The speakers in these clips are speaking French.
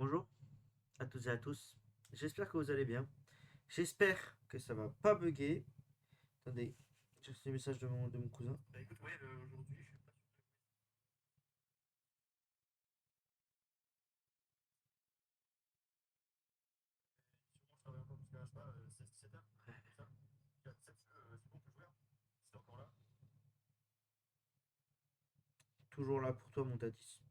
Bonjour à toutes et à tous. J'espère que vous allez bien. J'espère que ça va pas bugger. Attendez, j'ai reçu le message de mon cousin. Bah écoute, ouais, aujourd'hui, je suis pas sûr. Sûrement, je travaille encore jusqu'à, je sais pas, 16-17 heures. Ouais. Ça. À 17, c'est bon, on peut jouer, hein. C'est encore là. Toujours là pour toi, mon tatis.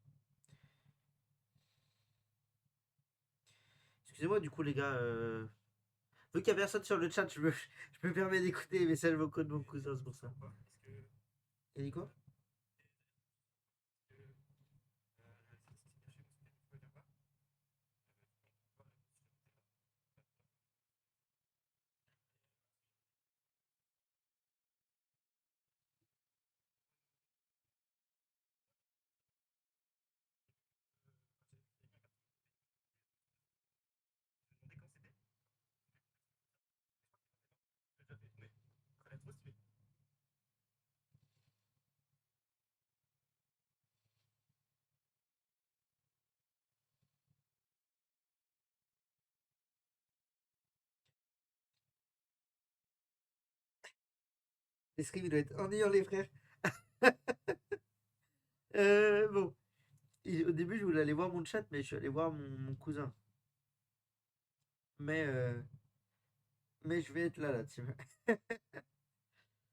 Excusez-moi, du coup, les gars, vu qu'il n'y a personne sur le chat, je me permets d'écouter les messages vocaux de mon cousin, c'est pour ça. Il dit quoi? L'escrime, il doit être ennuyant, les frères. Bon. Au début, je voulais aller voir mon chat, mais je suis allé voir mon cousin. Mais, euh, mais je vais être là, tu vois.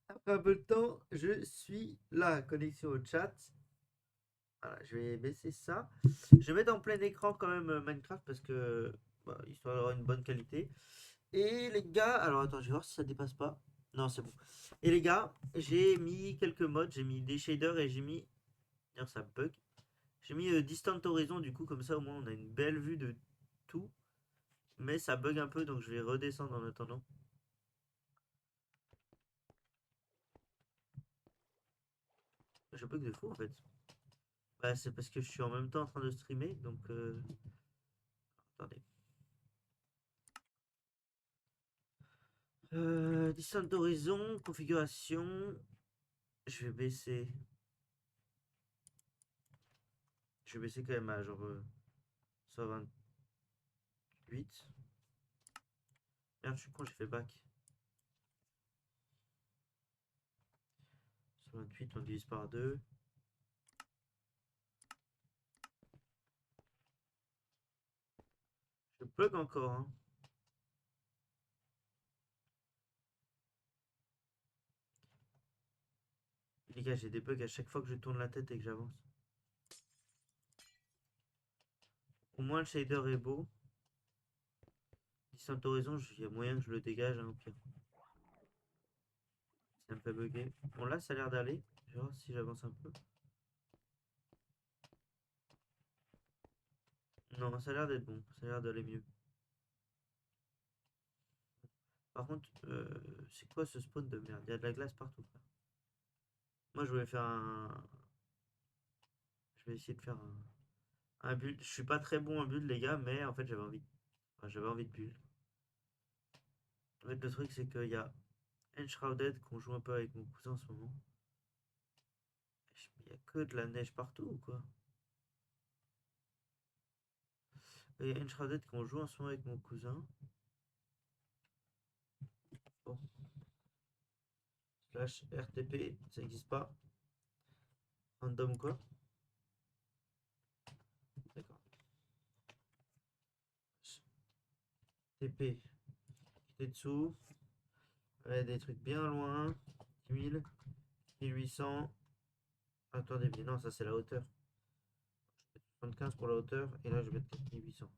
Après un peu de temps, je suis là. Connexion au chat. Voilà, je vais baisser ça. Je vais mettre en plein écran quand même Minecraft parce que bah, histoire d'avoir une bonne qualité. Et les gars, alors attends, je vais voir si ça dépasse pas. Non, c'est bon. Et les gars, j'ai mis quelques mods. J'ai mis des shaders et j'ai mis. D'ailleurs, ça bug. J'ai mis Distant Horizon, du coup, comme ça au moins on a une belle vue de tout. Mais ça bug un peu, donc je vais redescendre en attendant. Je bug de fou en fait. Bah, c'est parce que je suis en même temps en train de streamer, donc attendez. Distant Horizon, configuration. Je vais baisser. Je vais baisser quand même à genre 128. Merde, je suis con, j'ai fait back. 128, on divise par 2. Je bug encore, hein. Les gars, j'ai des bugs à chaque fois que je tourne la tête et que j'avance. Au moins, le shader est beau. Distant Horizon, il y a moyen que je le dégage, hein, au pire. Ça me fait bugger. Bon, là, ça a l'air d'aller. Je vais voir si j'avance un peu. Non, ça a l'air d'être bon. Ça a l'air d'aller mieux. Par contre, c'est quoi ce spawn de merde? Il y a de la glace partout, frère. Moi, je voulais faire un. Je vais essayer de faire un build. Je suis pas très bon en build, les gars, mais en fait, j'avais envie. Enfin, j'avais envie de build. En fait, le truc, c'est qu'il y a Enshrouded qu'on joue un peu avec mon cousin en ce moment. Il y a que de la neige partout ou quoi? Il y a Enshrouded qu'on joue en ce moment avec mon cousin. Bon. Slash RTP, ça n'existe pas. Random quoi? D'accord. TP. Tetsu. Ouais, des trucs bien loin. 10 000. 1800. Attendez, mais non, ça c'est la hauteur. Je vais 75 pour la hauteur. Et là, je vais mettre 4800.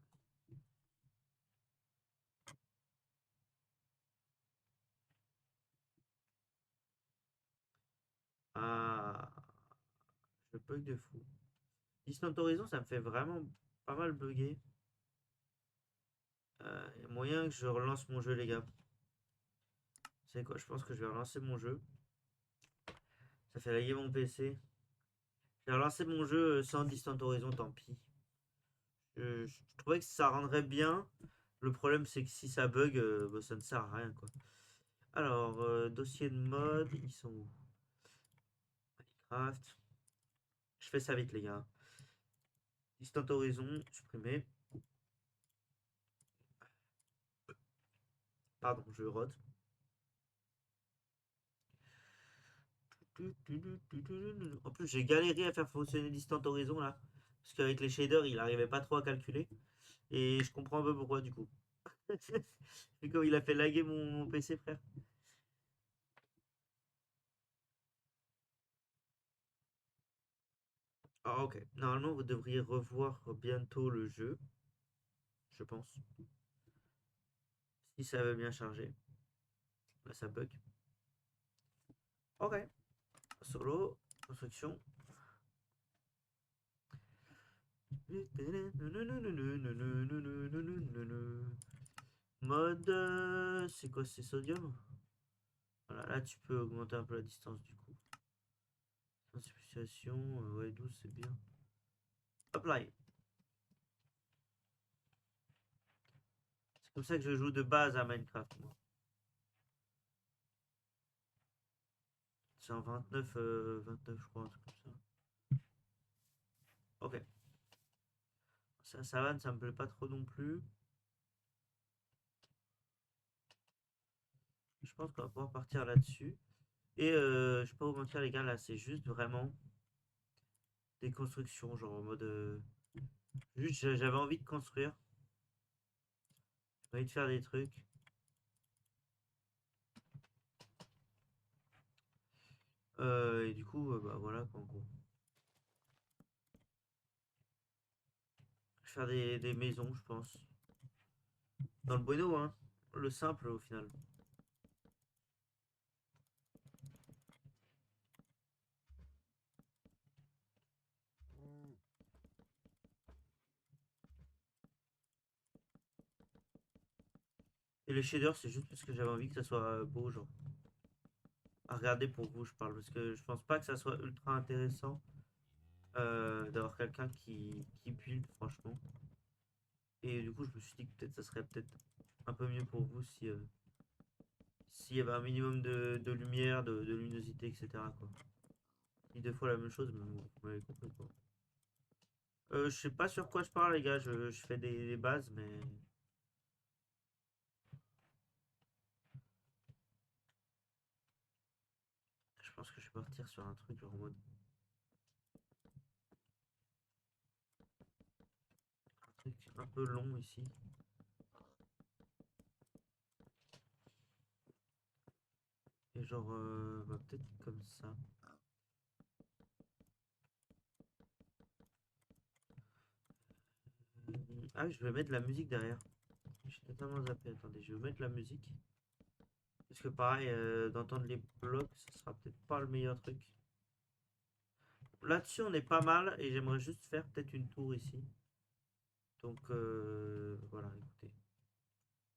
Ah, je bug de fou. Distant Horizon, ça me fait vraiment pas mal bugger. Il y a moyen que je relance mon jeu, les gars. C'est quoi? Je pense que je vais relancer mon jeu. Ça fait laguer mon PC. Je vais relancer mon jeu sans Distant Horizon, tant pis. Je trouvais que ça rendrait bien. Le problème, c'est que si ça bug, bah, ça ne sert à rien, quoi. Alors, dossier de mode, ils sont où? Minecraft. Je fais ça vite, les gars. Distant Horizon, supprimé. Pardon, je rote. En plus, j'ai galéré à faire fonctionner Distant Horizon là. Parce qu'avec les shaders, il arrivait pas trop à calculer. Et je comprends un peu pourquoi du coup. Et comme il a fait laguer mon PC, frère. Ah, ok. Normalement, vous devriez revoir bientôt le jeu, je pense. Si ça veut bien charger. Là, ça bug. Ok. Solo. Construction. Mode. C'est quoi? C'est sodium? Voilà, là, tu peux augmenter un peu la distance du coup. Sensibilisation. Ouais, 12, c'est bien. Apply. C'est comme ça que je joue de base à Minecraft, moi. C'est en 29, 29, je crois, un truc comme ça. Ok. Ça, savane, ça me plaît pas trop non plus. Je pense qu'on va pouvoir partir là-dessus. Et je vais pas vous mentir, les gars, là, c'est juste vraiment des constructions, genre en mode. Juste, j'avais envie de construire. J'ai envie de faire des trucs. Et du coup, bah voilà, quoi, en gros. Je vais faire des maisons, je pense. Dans le bueno, hein. Le simple, au final. Et les shaders, c'est juste parce que j'avais envie que ça soit beau, genre. À regarder pour vous, je parle. Parce que je pense pas que ça soit ultra intéressant d'avoir quelqu'un qui build, franchement. Et du coup, je me suis dit que peut-être ça serait peut-être un peu mieux pour vous si s'il y avait un minimum de lumière, de luminosité, etc. Quoi. Je dis deux fois la même chose, mais bon, vous m'avez compris quoi. Je sais pas sur quoi je parle, les gars. Je fais des bases, mais je pense que je vais partir sur un truc genre en mode un truc un peu long ici. Et genre, bah, peut-être comme ça. Ah, je vais mettre la musique derrière. J'ai totalement zappé. Attendez, je vais mettre la musique. Parce que pareil, d'entendre les blocs, ça sera peut-être pas le meilleur truc. Là-dessus, on est pas mal et j'aimerais juste faire peut-être une tour ici. Donc voilà, écoutez.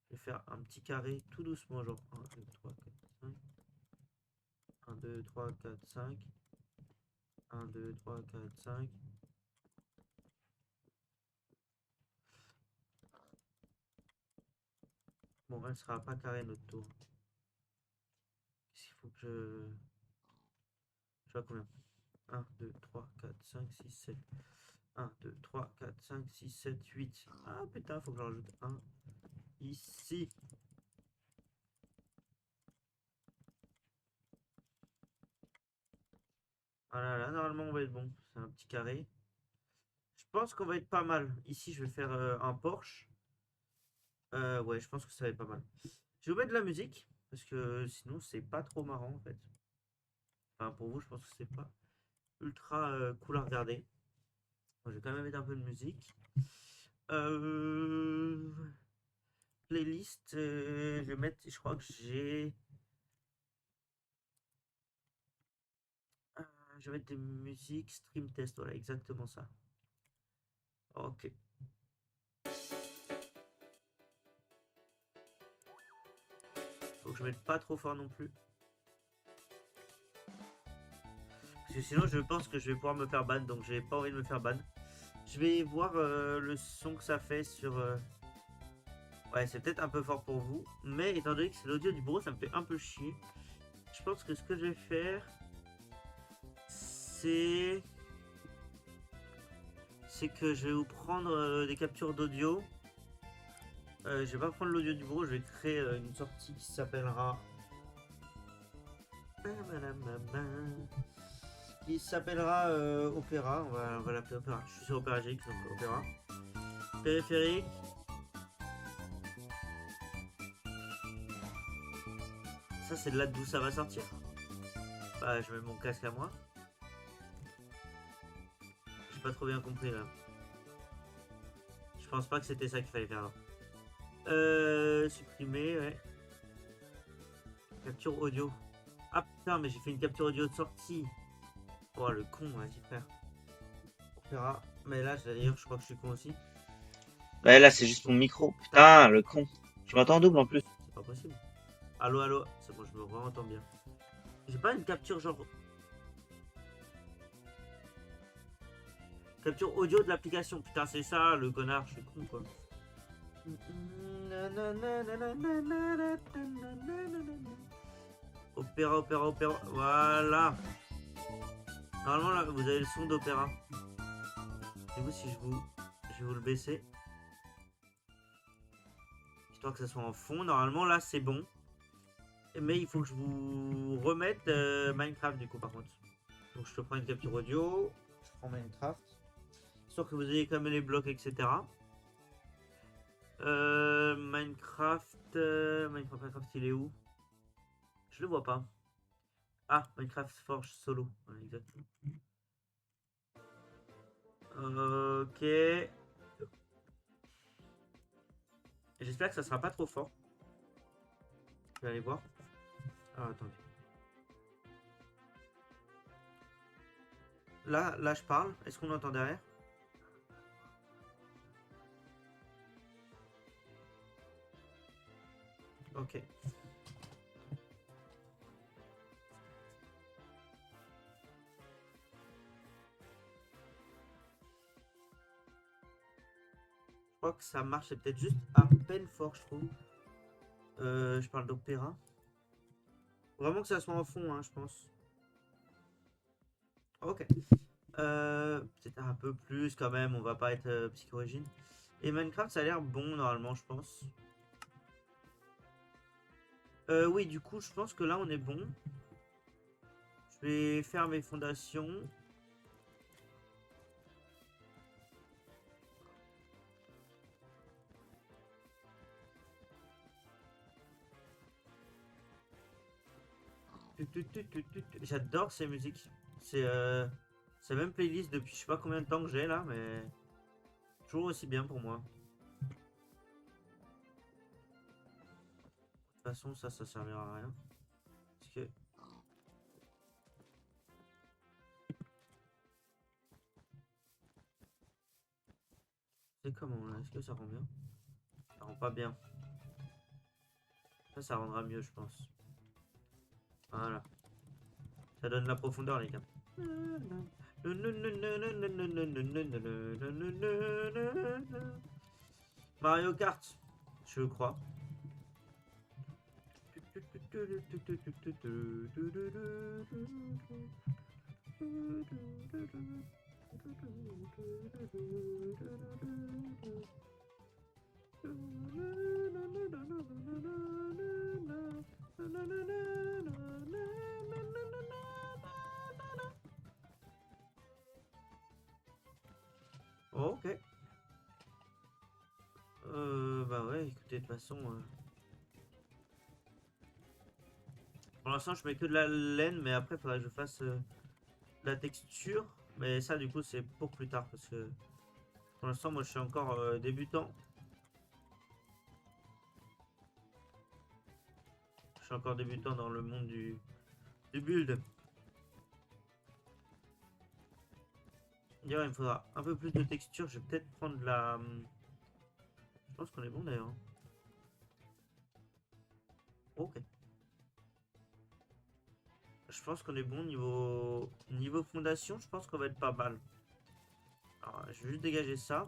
Je vais faire un petit carré tout doucement, genre 1, 2, 3, 4, 5. 1, 2, 3, 4, 5. 1, 2, 3, 4, 5. Bon, elle sera pas carrée notre tour. Qu'est-ce qu'il faut que je. Je vois combien? 1, 2, 3, 4, 5, 6, 7. 1, 2, 3, 4, 5, 6, 7, 8. Ah putain, faut que j'en rajoute un ici. Voilà, là, normalement, on va être bon. C'est un petit carré. Je pense qu'on va être pas mal. Ici, je vais faire un Porsche. Ouais, je pense que ça va être pas mal. Je vais vous mettre de la musique. Parce que sinon, c'est pas trop marrant en fait. Enfin, pour vous, je pense que c'est pas ultra cool à regarder. Bon, je vais quand même mettre un peu de musique. Euh... Playlist, je vais mettre, je crois que j'ai. euh, je vais mettre des musiques stream test, voilà, exactement ça. Ok. Faut que je mette pas trop fort non plus. Parce que sinon, je pense que je vais pouvoir me faire ban, donc j'ai pas envie de me faire ban. Je vais voir le son que ça fait sur. Ouais, c'est peut-être un peu fort pour vous, mais étant donné que c'est l'audio du bureau, ça me fait un peu chier. Je pense que ce que je vais faire, c'est que je vais vous prendre des captures d'audio Je vais pas prendre l'audio du bureau, je vais créer une sortie qui s'appellera. Qui s'appellera Opéra. On va l'appeler Opéra. Je suis sur Opéra GX, donc Opéra. Périphérique. Ça, c'est de là d'où ça va sortir. Bah, je mets mon casque à moi. J'ai pas trop bien compris là. Je pense pas que c'était ça qu'il fallait faire là. Supprimer, ouais. Capture audio. Ah putain, mais j'ai fait une capture audio de sortie. Oh le con, vas-y frère. On verra. Mais là, d'ailleurs, je crois que je suis con aussi. Ouais, là, c'est juste mon micro. Putain, le con. Tu m'entends en double en plus. C'est pas possible. Allô, allô. C'est bon, je me entends bien. J'ai pas une capture genre. Capture audio de l'application. Putain, c'est ça, le connard. Je suis con quoi. Opéra, opéra, opéra. Voilà. Normalement, là, vous avez le son d'opéra. Et vous, si je vais vous le baisser. Histoire que ça soit en fond. Normalement, là, c'est bon. Mais il faut que je vous remette Minecraft, du coup, par contre. Donc, je te prends une capture audio. Je prends Minecraft. Histoire que vous ayez quand même les blocs, etc. Minecraft, Minecraft, il est où? Je le vois pas. Ah, Minecraft Forge Solo. Ouais, exactement. Ok. J'espère que ça sera pas trop fort. Je vais aller voir. Ah, attendez. Là, je parle. Est-ce qu'on entend derrière? Ok. Je crois que ça marche, c'est peut-être juste à peine fort, je trouve. Je parle d'opéra. Vraiment que ça soit en fond, hein, je pense. Ok. Peut-être un peu plus quand même, on va pas être Psychorigine. Et Minecraft, ça a l'air bon normalement, je pense. Oui, du coup, je pense que là, on est bon. Je vais faire mes fondations. J'adore ces musiques. C'est même playlist depuis je sais pas combien de temps que j'ai là, mais toujours aussi bien pour moi. De toute façon, ça servira à rien. Parce que c'est comment là? Est-ce que ça rend bien? Ça rend pas bien. Ça rendra mieux, je pense. Voilà. Ça donne la profondeur, les gars. Mario Kart, je crois. Ok. Bah ouais, écoutez, de toute façon... Pour l'instant, je mets que de la laine, mais après, il faudrait que je fasse la texture. Mais ça, du coup, c'est pour plus tard, parce que pour l'instant, moi, je suis encore débutant. Je suis encore débutant dans le monde du build. D'ailleurs, il me faudra un peu plus de texture. Je vais peut-être prendre de la... Je pense qu'on est bon, d'ailleurs. Ok. Je pense qu'on est bon niveau fondation. Je pense qu'on va être pas mal. Alors, je vais juste dégager ça.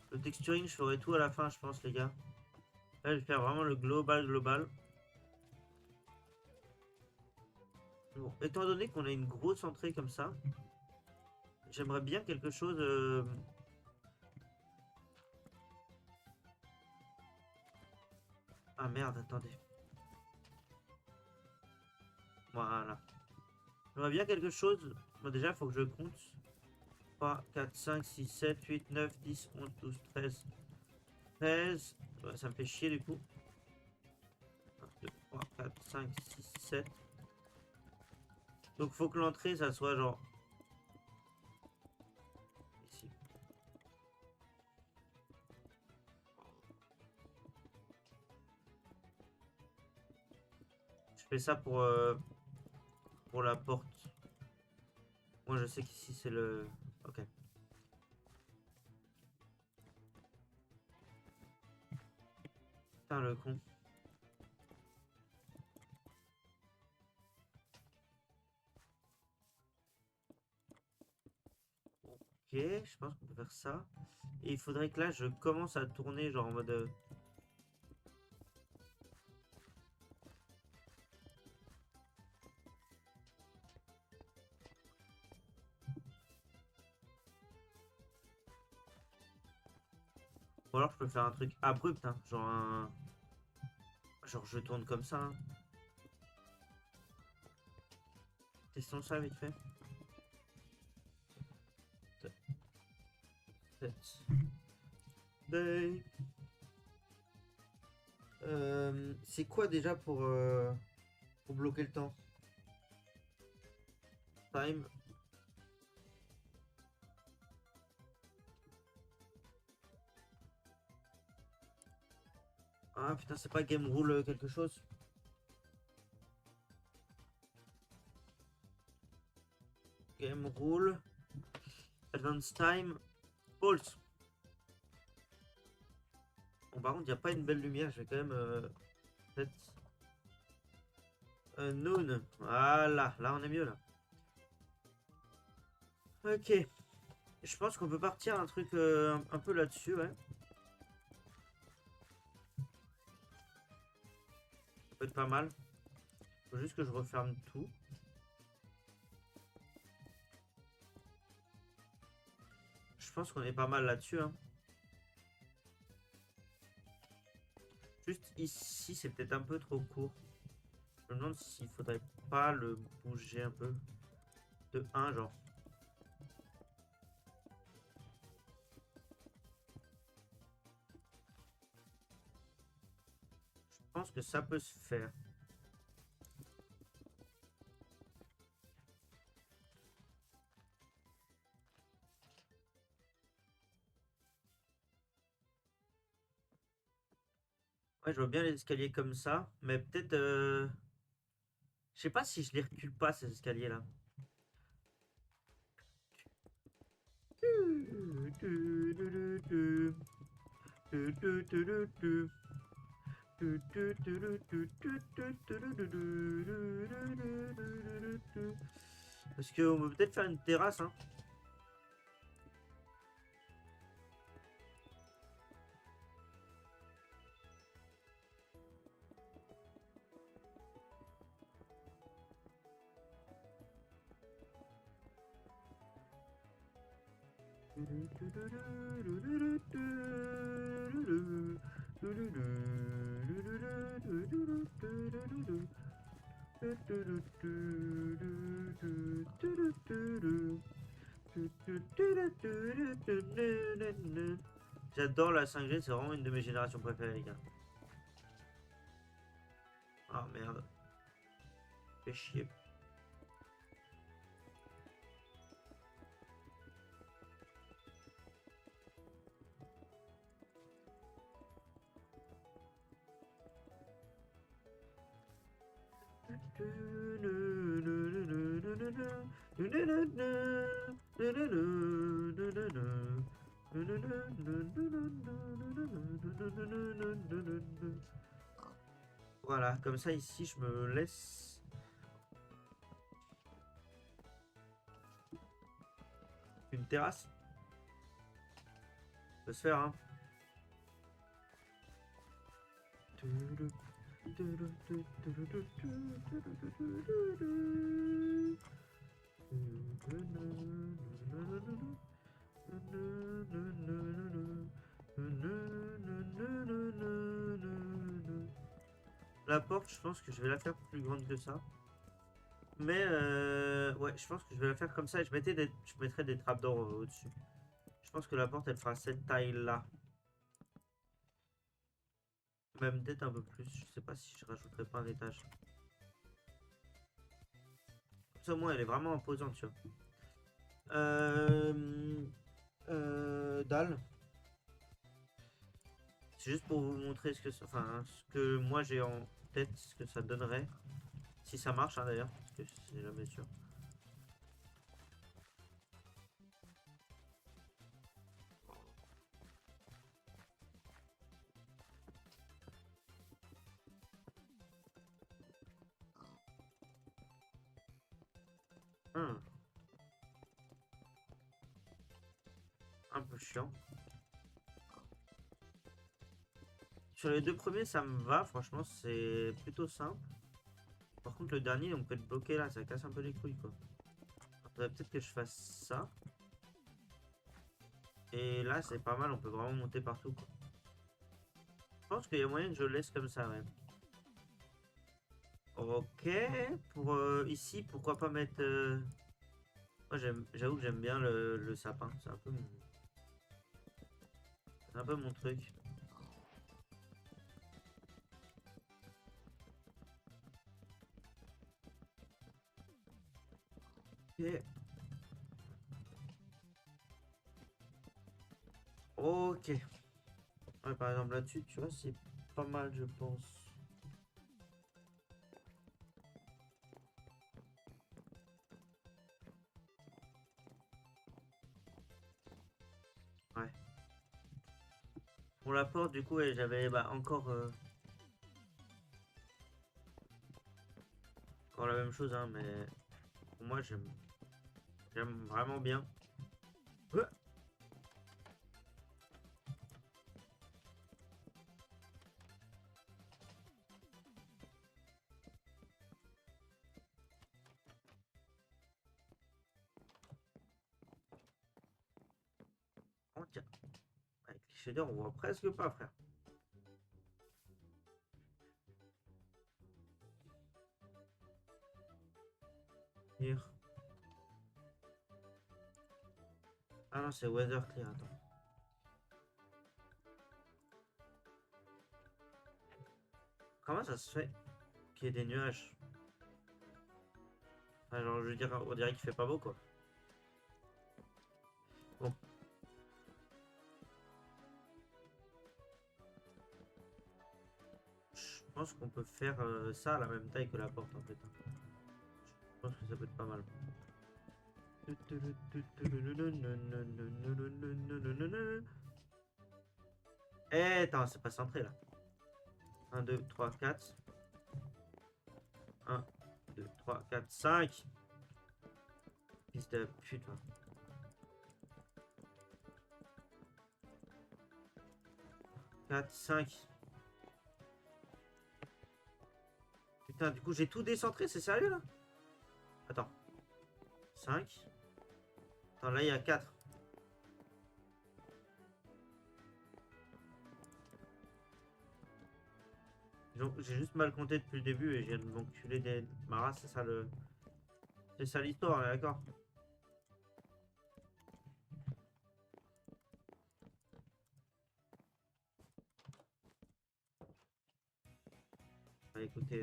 Le texturing, je ferai tout à la fin, je pense, les gars. Là, je vais faire vraiment le global. Bon, étant donné qu'on a une grosse entrée comme ça, j'aimerais bien quelque chose. Ah merde, attendez. Voilà. J'aimerais bien quelque chose. Bon, déjà, il faut que je compte. 3, 4, 5, 6, 7, 8, 9, 10, 11, 12, 13. 13. Ouais, ça me fait chier du coup. 1, 2, 3, 4, 5, 6, 7. Donc faut que l'entrée ça soit genre ici. Je fais ça pour la porte. Moi je sais qu'ici c'est le... Ok. Putain le con. Ok, je pense qu'on peut faire ça. Et il faudrait que là je commence à tourner genre en mode... Ou alors je peux faire un truc abrupt, hein. Genre un... Genre je tourne comme ça. Hein. Testons ça vite fait. 7. C'est quoi déjà pour bloquer le temps? Time. Ah putain, c'est pas game rule quelque chose? Game rule. Advance time. Pulse. Bon, par contre, il n'y a pas une belle lumière. Je vais quand même. Peut-être. Noon. Voilà. Là, on est mieux là. Ok. Je pense qu'on peut partir un truc un peu là-dessus, ouais. Ça peut être pas mal. Faut juste que je referme tout. Je pense qu'on est pas mal là-dessus, hein. Juste ici, c'est peut-être un peu trop court. Je me demande s'il faudrait pas le bouger un peu. De 1, genre. Je pense que ça peut se faire. Ouais, je vois bien les escaliers comme ça. Mais peut-être... Je sais pas si je les recule pas, ces escaliers-là. Parce qu'on peut peut-être faire une terrasse, hein. J'adore la 5G, c'est vraiment une de mes générations préférées, les gars. Ah merde, fais chier. Voilà, comme ça ici je me laisse une terrasse. Ça peut se faire, hein. La porte, je pense que je vais la faire plus grande que ça. Mais ouais, je pense que je vais la faire comme ça et je mettrai des trapdoors au-dessus. Je pense que la porte, elle fera cette taille-là. Même peut-être un peu plus. Je sais pas si je rajouterai pas un étage. Comme ça, au moins, elle est vraiment imposante, tu vois. Dalle. C'est juste pour vous montrer enfin, ce que moi j'ai en tête, ce que ça donnerait. Si ça marche, hein, d'ailleurs, parce que c'est jamais sûr. Hum, un peu chiant. Sur les deux premiers, ça me va, franchement, c'est plutôt simple. Par contre, le dernier, on peut être bloqué là, ça casse un peu les couilles, quoi. Faudrait peut-être que je fasse ça. Et là, c'est pas mal, on peut vraiment monter partout, quoi. Je pense qu'il y a moyen que je le laisse comme ça, ouais. Ok, pour ici, pourquoi pas mettre... Moi, j'avoue que j'aime bien le sapin, c'est un peu mon truc. Ok. Ok. Ouais, par exemple, là-dessus, tu vois, c'est pas mal, je pense. Ouais. Pour la porte, du coup, ouais, j'avais bah, encore la même chose, hein, mais pour moi, j'aime vraiment bien. Ouais. Oh, tiens, avec les shaders, on voit presque pas, frère. Here. Ah non, c'est weather clear, attends. Comment ça se fait qu'il y ait des nuages? Enfin, genre, je veux dire, on dirait qu'il fait pas beau, quoi. Bon. Je pense qu'on peut faire ça à la même taille que la porte, en fait. Je pense que ça peut être pas mal. Eh, attends, c'est pas centré, là. 1, 2, 3, 4. 1, 2, 3, 4, 5. Fils de pute, hein. 4, 5. Putain, du coup, j'ai tout décentré, c'est sérieux, là? Attends. 5. Attends, là, il y a 4. J'ai juste mal compté depuis le début et j'ai m'enculé des maras, c'est ça le... C'est ça l'histoire, on est d'accord? Bah, écoutez,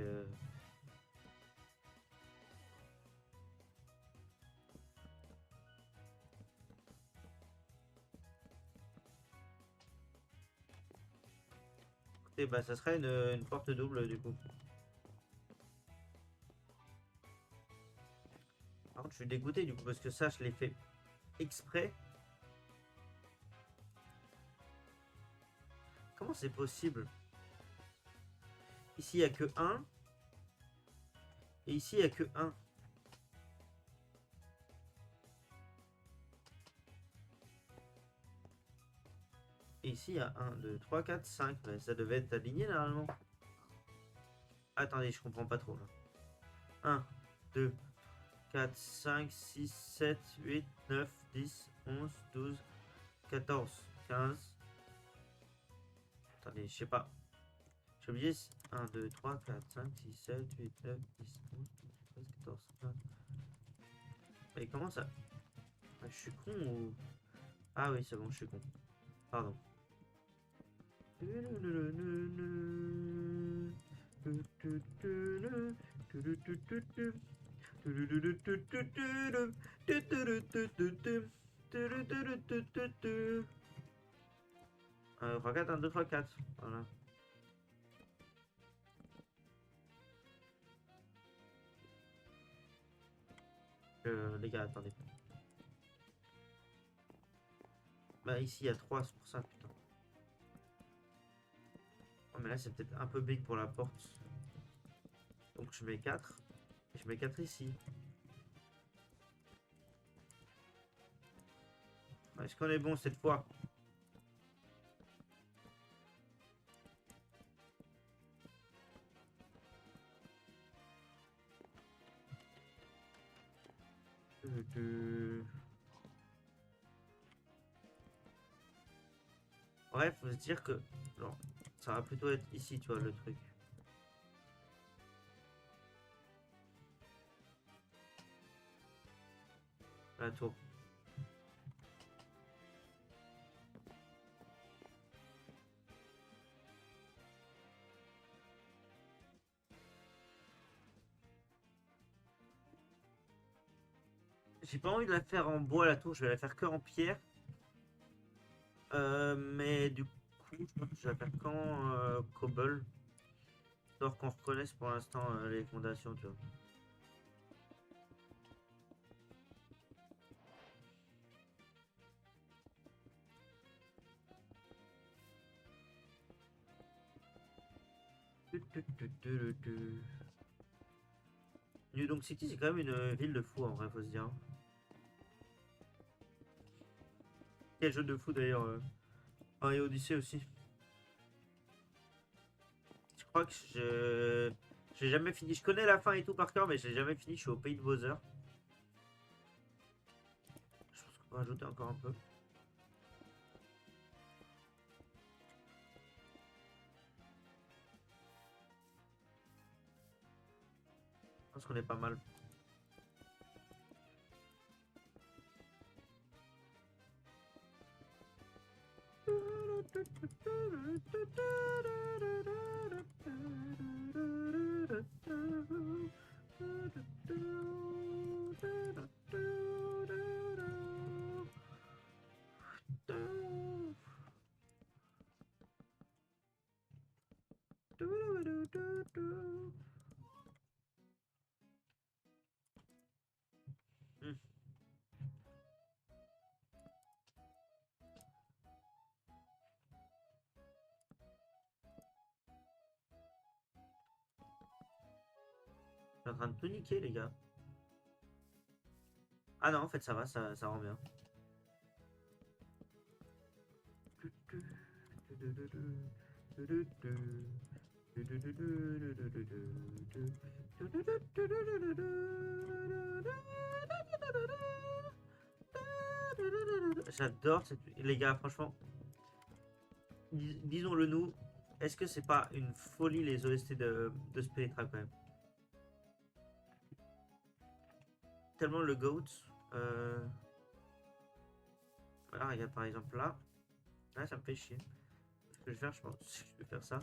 écoutez, bah, ça serait une porte double, du coup. Par contre, je suis dégoûté, du coup, parce que ça, je l'ai fait exprès. Comment c'est possible? Ici, il n'y a que 1. Et ici, il n'y a que 1. Et ici, il y a 1, 2, 3, 4, 5. Bah, ça devait être aligné, normalement. Attendez, je comprends pas trop, là. 1, 2, 4, 5, 6, 7, 8, 9, 10, 11, 12, 14, 15. Attendez, je sais pas. Je J'ai oublié. 1, 2, 3, 4, 5, 6, 7, 8, 9, 10, 11, 12, 13, 14, 15. Mais comment ça? Ah, je suis con ou... Ah oui, c'est bon, je suis con. Pardon. X4, 1, 2, 3, 4. Voilà. Les gars, attendez. Bah ici il y a 3, c'est pour ça, putain. Oh, mais là c'est peut-être un peu big pour la porte. Donc je mets 4. Et je mets 4 ici. Est-ce qu'on est bon cette fois? Bref, faut se dire que genre, ça va plutôt être ici, tu vois, le truc. La tour. J'ai pas envie de la faire en bois la tour, je vais la faire que en pierre. Mais du coup, je pense que je vais la faire qu'en cobble. Histoire qu'on reconnaisse pour l'instant les fondations, tu vois. New Donk City, c'est quand même une ville de fou en vrai, faut se dire. Quel jeu de fou d'ailleurs. Et Odyssey aussi. Je crois que je. J'ai jamais fini. Je connais la fin et tout par cœur, mais j'ai jamais fini. Je suis au pays de Bowser. Je pense qu'on peut rajouter encore un peu. Je pense qu'on est pas mal. Hmm. Je suis en train de tout niquer, les gars. Ah non, en fait, ça va, ça rend bien. J'adore cette... Les gars, franchement, disons-le nous, est-ce que c'est pas une folie les OST de Spectra quand même? Tellement le GOAT. Voilà, regarde par exemple là. Là, ça me fait chier. Ce que je vais faire, je pense que je vais faire ça.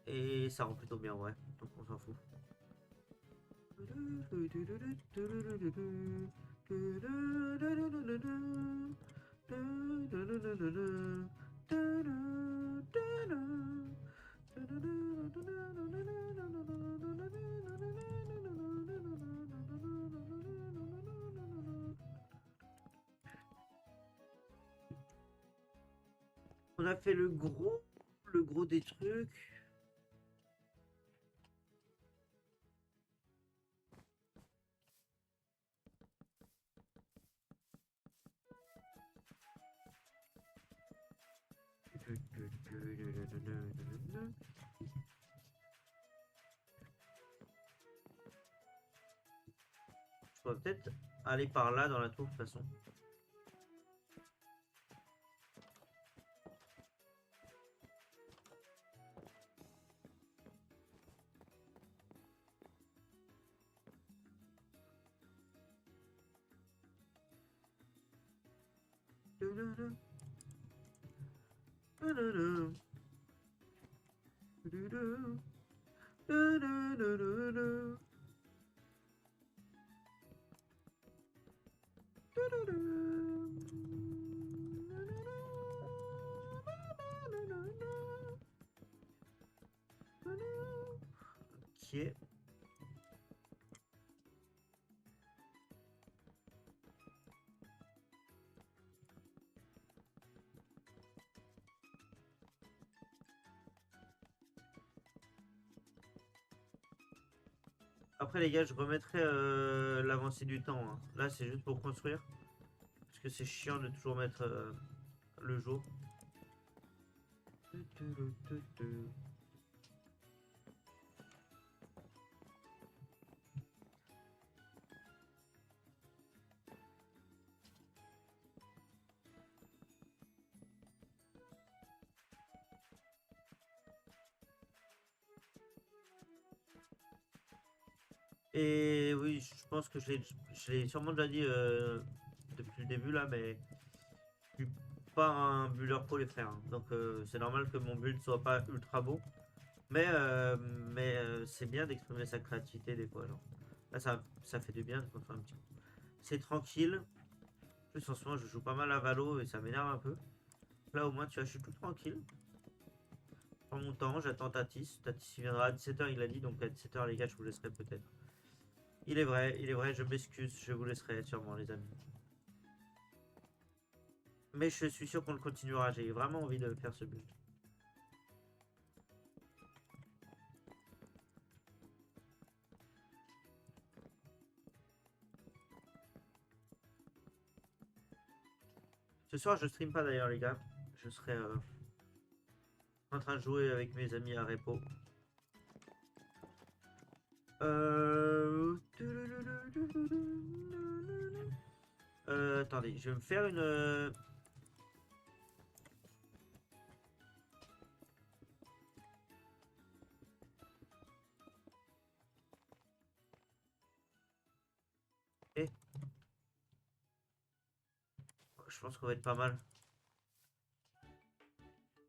Et ça rend plutôt bien, ouais. Donc on s'en fout. On a fait le gros des trucs. Je pourrais peut-être aller par là dans la tour de toute façon. Ok. Après les gars, je remettrai l'avancée du temps, hein. Là c'est juste pour construire. Parce que c'est chiant de toujours mettre le jour. Et oui, je pense que je l'ai sûrement déjà dit depuis le début là, mais je suis pas un buller pro les frères, hein. Donc c'est normal que mon build soit pas ultra beau. Mais c'est bien d'exprimer sa créativité des fois. Genre. Là ça fait du bien de construire un petit coup. C'est tranquille. En plus en ce moment je joue pas mal à Valo et ça m'énerve un peu. Là au moins tu vois, je suis tout tranquille. Je prends mon temps, j'attends Tatis. Tatis il viendra à 17h il a dit, donc à 17h les gars je vous laisserai peut-être. Il est vrai, je m'excuse, je vous laisserai sûrement les amis. Mais je suis sûr qu'on le continuera, j'ai vraiment envie de faire ce build. Ce soir je stream pas d'ailleurs les gars, je serai en train de jouer avec mes amis à Repo. Attendez, je vais me faire une... Eh, je pense qu'on va être pas mal.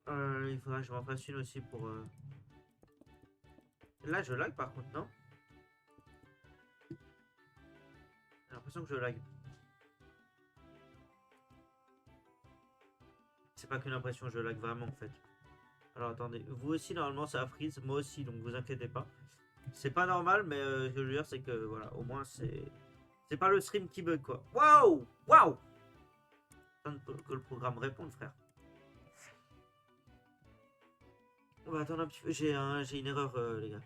Il faudra que je m'en fasse une aussi pour... Là, je lag par contre, non? J'ai l'impression que je lag. C'est pas qu'une impression, je lag vraiment en fait. Alors attendez, vous aussi normalement ça freeze, moi aussi, donc vous inquiétez pas. C'est pas normal, mais ce que je veux dire c'est que voilà, au moins c'est... C'est pas le stream qui bug quoi. Waouh! Waouh! Que le programme réponde frère. On va attendre un petit peu, j'ai une erreur les gars.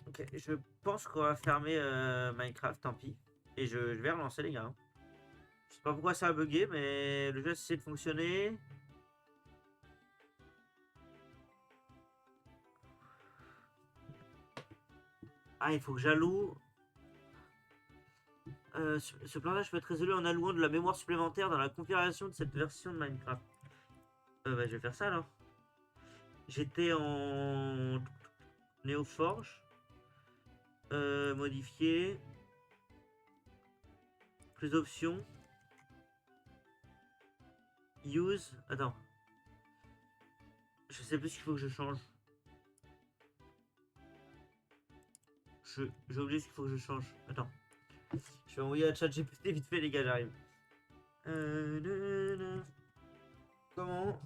Ok, je pense qu'on va fermer Minecraft, tant pis. Et je vais relancer les gars, hein. Je sais pas pourquoi ça a bugué, mais le jeu essaie de fonctionner. Ah, il faut que j'alloue. Ce plan-là, je peux être résolu en allouant de la mémoire supplémentaire dans la configuration de cette version de Minecraft. Bah, je vais faire ça alors. J'étais en Néoforge. Modifier. Plus d'options. Use. Attends. Je sais plus ce qu'il faut que je change. J'ai oublié ce qu'il faut que je change. Attends. Je vais envoyer à chat GPT vite fait les gars, j'arrive. Comment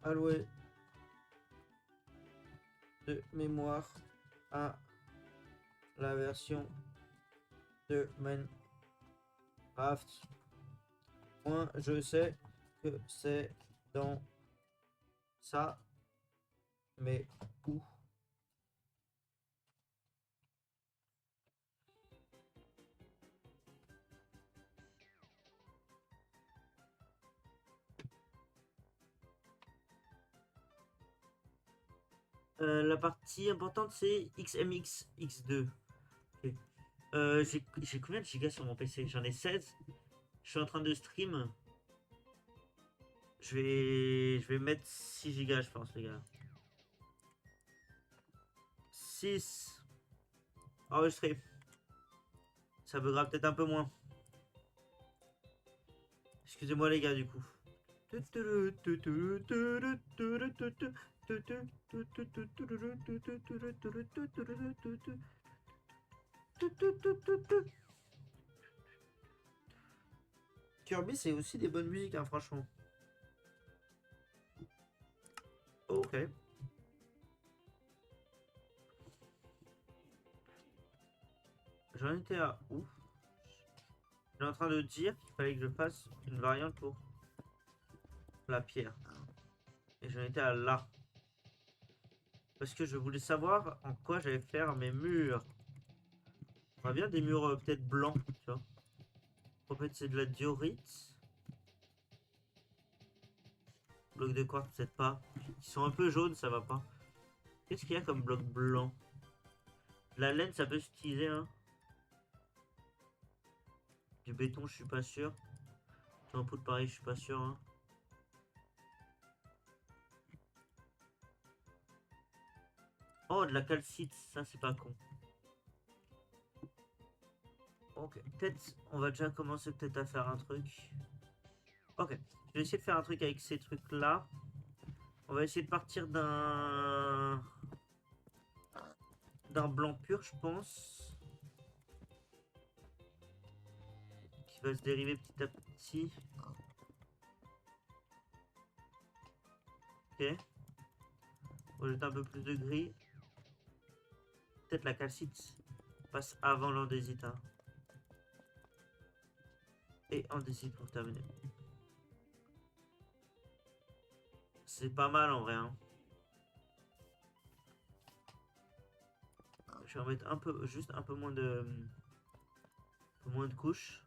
allouer de mémoire à la version de Minecraft. Je sais que c'est dans ça, mais où? La partie importante c'est XMX X2. Okay. J'ai combien de gigas sur mon PC? J'en ai 16. Je suis en train de stream. Je vais mettre 6 gigas je pense les gars. 6. Enregistré. Ça buguera peut-être un peu moins. Excusez-moi les gars du coup. Kirby c'est aussi des bonnes musiques hein, franchement. Ok. J'en étais à où? Je suis en train de dire qu'il fallait que je fasse une variante pour la pierre. Et j'en étais à là. Parce que je voulais savoir en quoi j'allais faire mes murs. On va bien des murs peut-être blancs, tu vois. En fait c'est de la diorite. Bloc de quartz peut-être pas. Ils sont un peu jaunes, ça va pas. Qu'est-ce qu'il y a comme bloc blanc? La laine ça peut s'utiliser hein. Du béton je suis pas sûr. Du en poudre pareil je suis pas sûr hein. Oh de la calcite, ça c'est pas con. Ok, peut-être on va déjà commencer peut-être à faire un truc. Ok, je vais essayer de faire un truc avec ces trucs là. On va essayer de partir d'un blanc pur je pense. Qui va se dériver petit à petit. Ok. On va jeter un peu plus de gris. Peut-être la calcite passe avant l'andésite. Hein. Et andésite pour terminer. C'est pas mal en vrai. Hein. Je vais en mettre un peu, juste un peu moins de couches.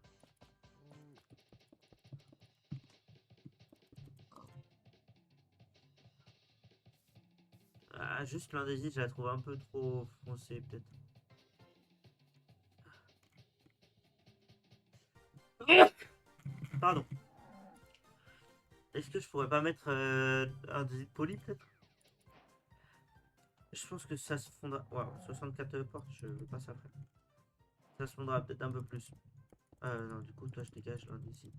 Ah, juste l'indésite, je la trouve un peu trop foncée peut-être. Pardon. Est-ce que je pourrais pas mettre un indésite poli peut-être? Je pense que ça se fondra. Waouh, 64 portes, je veux pas ça après. Ça se fondra peut-être un peu plus. Non, du coup, toi, je dégage l'indésite.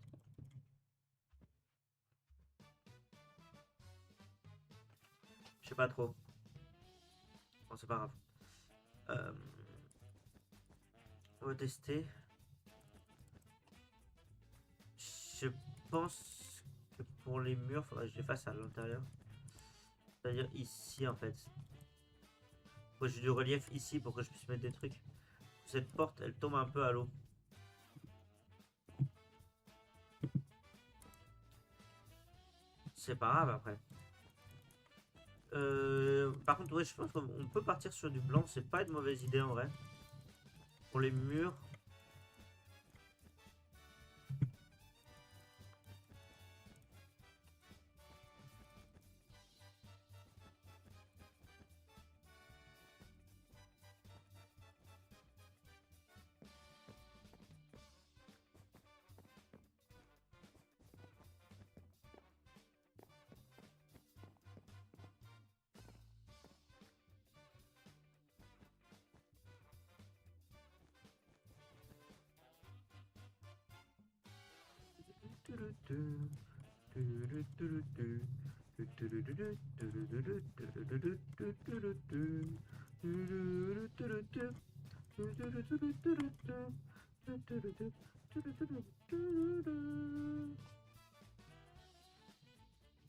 Je sais pas trop. Bon, c'est pas grave. On va tester. Je pense que pour les murs, faudrait que je les fasse à l'intérieur. C'est-à-dire ici en fait. Moi j'ai du relief ici pour que je puisse mettre des trucs. Cette porte elle tombe un peu à l'eau. C'est pas grave après. Par contre ouais, je pense qu'on peut partir sur du blanc. C'est pas une mauvaise idée en vrai. Pour les murs.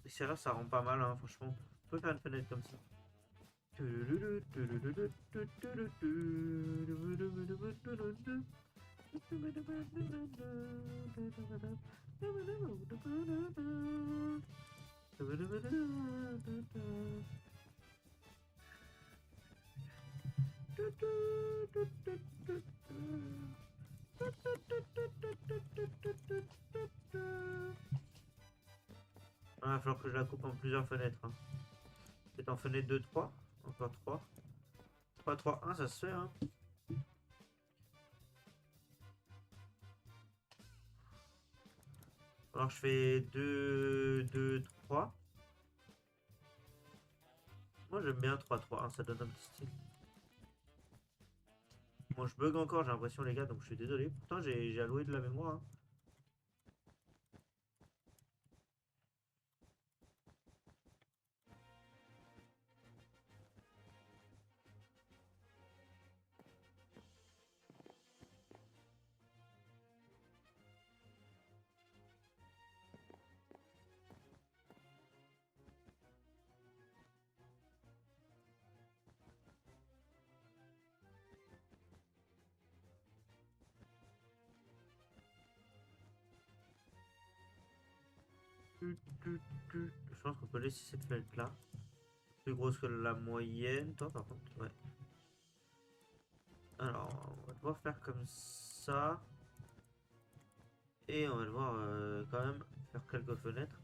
C'est là, ça rend pas mal, hein, franchement. On peut faire une fenêtre comme ça. Il va falloir que je la coupe en plusieurs fenêtres. Hein. C'est en fenêtre 2, 3. Encore 3. 3, 3, 1, ça se fait. Hein. Alors je fais 2, 2, 3. Moi j'aime bien 3, 3, 1, ça donne un petit style. Bon, je bug encore, j'ai l'impression, les gars, donc je suis désolé. Pourtant, j'ai alloué de la mémoire, hein. Je pense qu'on peut laisser cette fenêtre là. Plus grosse que la moyenne. Toi, par contre, ouais. Alors, on va devoir faire comme ça. Et on va devoir quand même faire quelques fenêtres.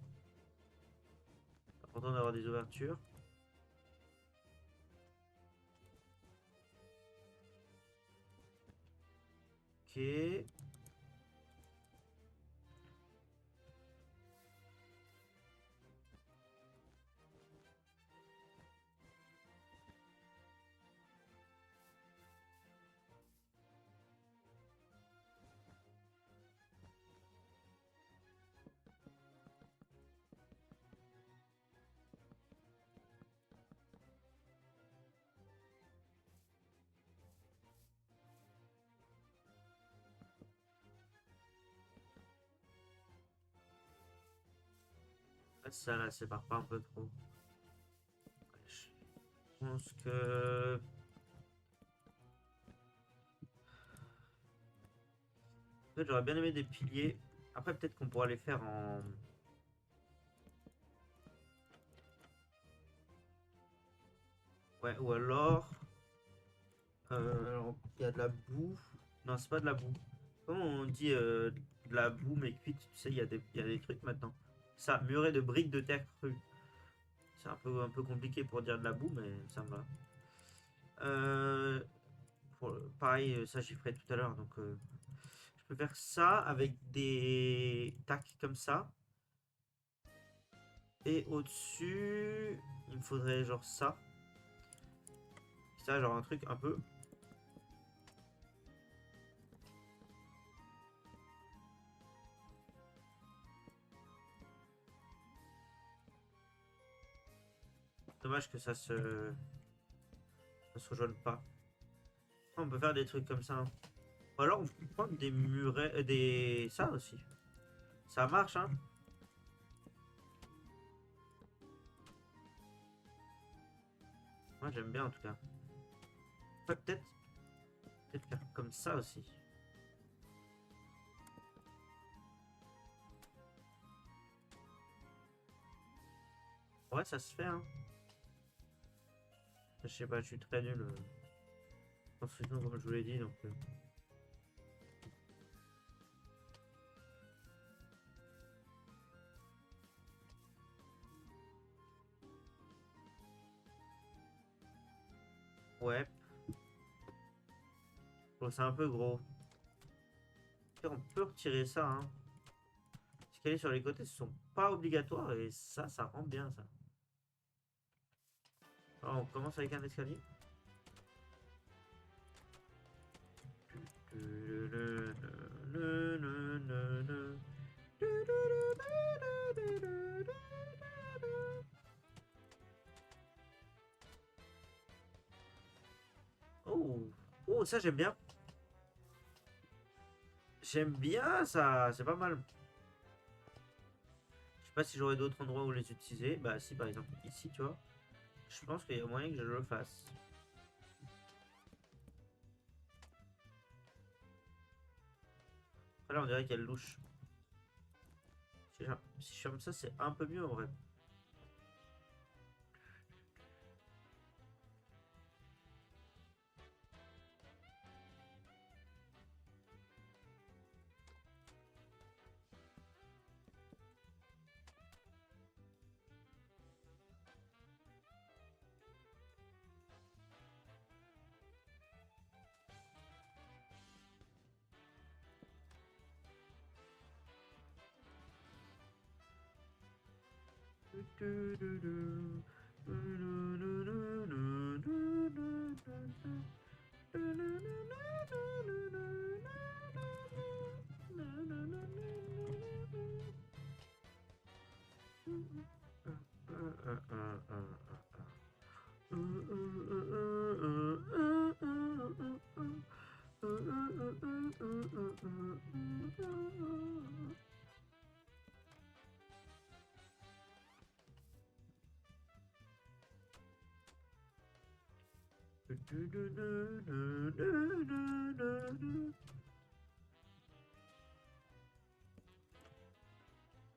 C'est important d'avoir des ouvertures. Ok. Ça là, sépare pas un peu trop. Je pense que... En fait, j'aurais bien aimé des piliers. Après, peut-être qu'on pourra les faire en... Ouais, ou alors... alors, il y a de la boue. Non, c'est pas de la boue. Comment on dit de la boue mais cuite? Tu sais, il y a des trucs maintenant. Ça, muré de briques de terre crue. C'est un peu compliqué pour dire de la boue, mais ça me va. Euh, pareil, ça j'y ferai tout à l'heure. Donc, je peux faire ça avec des tacs comme ça. Et au-dessus, il me faudrait genre ça. Ça, genre un truc un peu. Dommage que ça se rejoigne pas. On peut faire des trucs comme ça, hein. Ou alors on peut prendre des murets, des ça aussi. Ça marche, hein. Moi j'aime bien en tout cas. Ouais, peut-être faire comme ça aussi. Ouais, ça se fait, hein. Je sais pas, je suis très nul en construction comme je vous l'ai dit, donc. Ouais. Bon, c'est un peu gros. On peut retirer ça, hein. Escaliers sur les côtés, ce sont pas obligatoires et ça rend bien ça. Alors, on commence avec un escalier. Oh, oh, ça j'aime bien. J'aime bien ça, c'est pas mal. Je sais pas si j'aurais d'autres endroits où les utiliser. Bah si, par exemple ici, tu vois. Je pense qu'il y a moyen que je le fasse. Là, on dirait qu'elle louche. Si je ferme ça, c'est un peu mieux en vrai.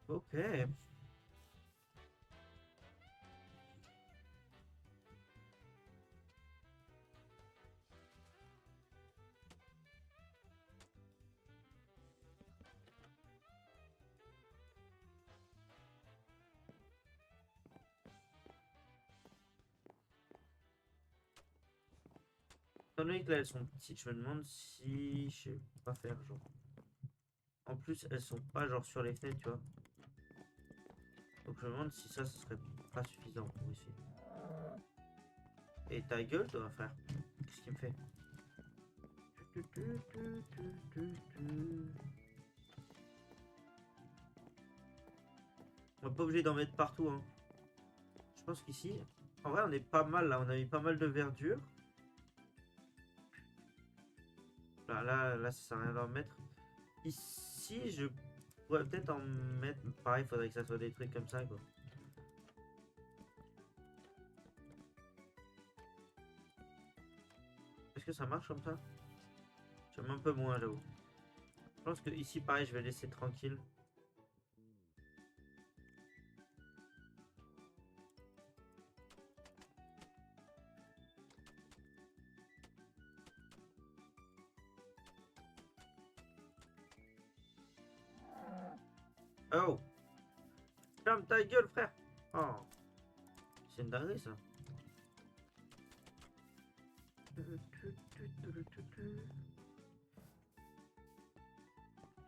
Ok. Étant donné que là elles sont petites, je me demande si je sais pas faire genre. En plus elles sont pas genre sur les fenêtres, tu vois. Donc je me demande si ça ce serait pas suffisant pour essayer. Et ta gueule toi frère, qu'est-ce qu'il me fait? On n'est pas obligé d'en mettre partout hein. Je pense qu'ici, en vrai on est pas mal là, on a mis pas mal de verdure. Là, ça sert à rien d'en mettre. Ici, je pourrais peut-être en mettre. Pareil, il faudrait que ça soit des trucs comme ça, quoi. Est-ce que ça marche comme ça? J'aime un peu moins, j'avoue. Je pense que ici, pareil, je vais laisser tranquille. Oh! Ferme ta gueule, frère! Oh! C'est une dinguerie, ça.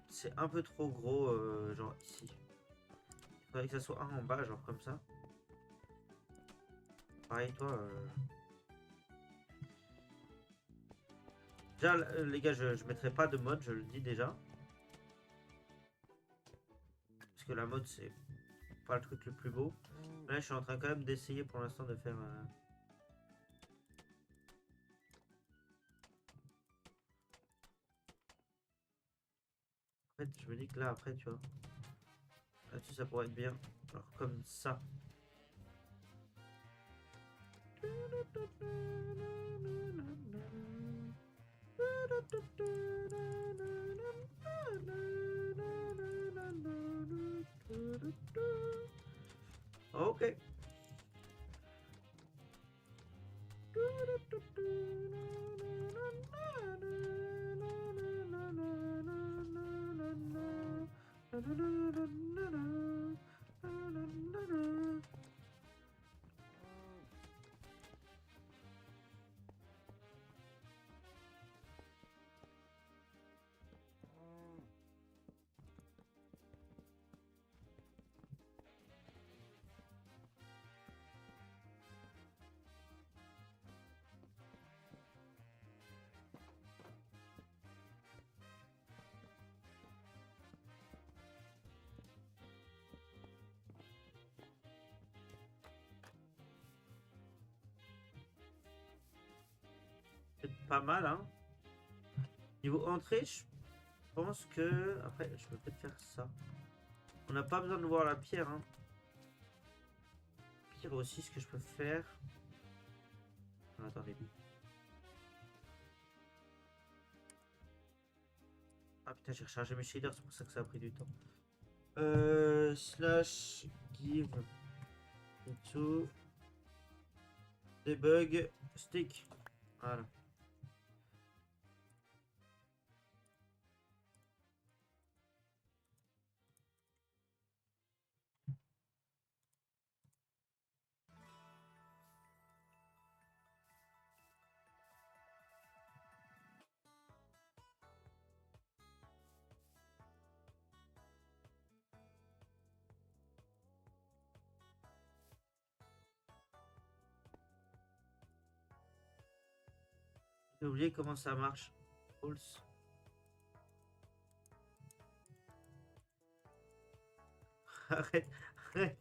C'est un peu trop gros, genre ici. Il faudrait que ça soit un en bas, genre comme ça. Pareil, toi. Déjà, les gars, je mettrai pas de mode, je le dis déjà. Parce que la mode, c'est pas le truc le plus beau. Là, je suis en train quand même d'essayer pour l'instant de faire. En fait, je me dis que là, après, tu vois. Là-dessus, ça pourrait être bien. Alors, comme ça. Ok. C'est pas mal, hein. Niveau entrée, je pense que. Après, je peux peut-être faire ça. On n'a pas besoin de voir la pierre, hein. Pire aussi, ce que je peux faire. Ah, attendez. Ah putain, j'ai rechargé mes shaders, c'est pour ça que ça a pris du temps. Slash give to debug stick. Voilà. J'ai oublié comment ça marche. Pulse. Arrête, arrête.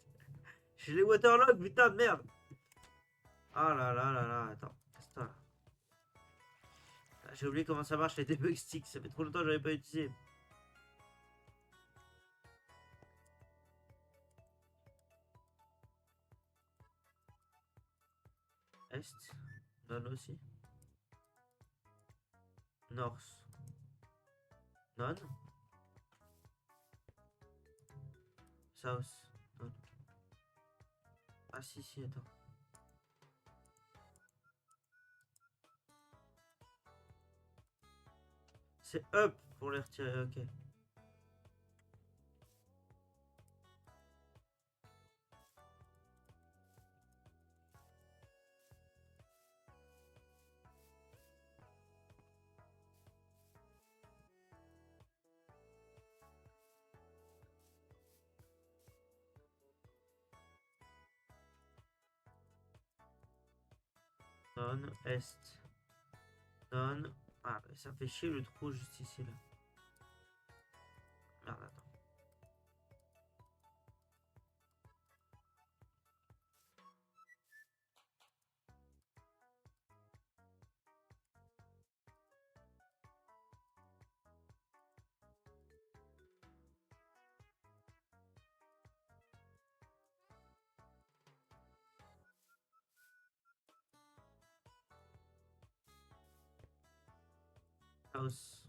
Je les waterlog, putain de merde. Ah là là là là, attends. Qu'est-ce que j'ai oublié comment ça marche les debug sticks. Ça fait trop longtemps que j'avais pas utilisé. Est. Non aussi. North. Non. South. Non. Ah si, si, attends. C'est up pour les retirer, ok. Non, est. Non. Ah, bah, ça fait chier le trou juste ici, là. Merde, attends. House.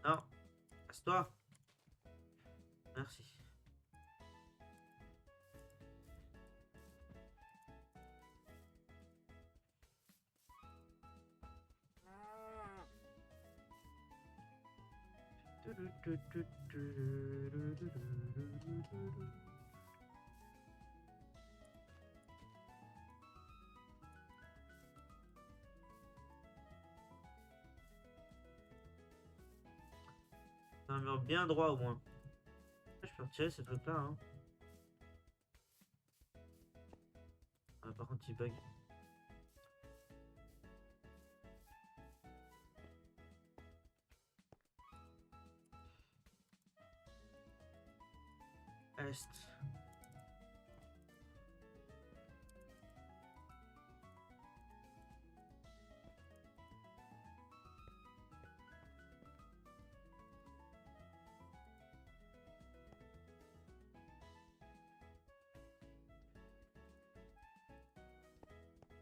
Non. Casse-toi. Merci. Un mur bien droit au moins. Je peux retirer ce truc là, hein. Ah, par contre il bug. Est.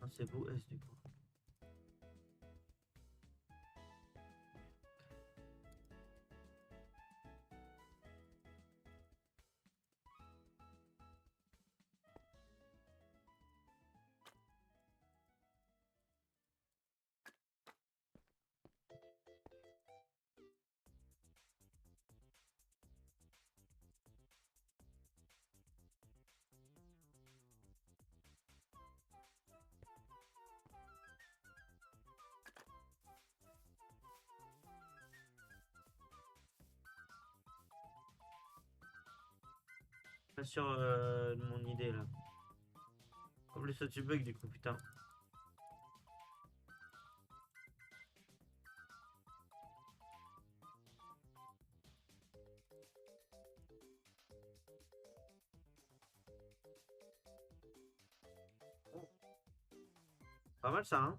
Non, c'est vous Est du coup. Pas sûr de mon idée là. Comme le statut bug du coup, putain. Pas mal ça, hein.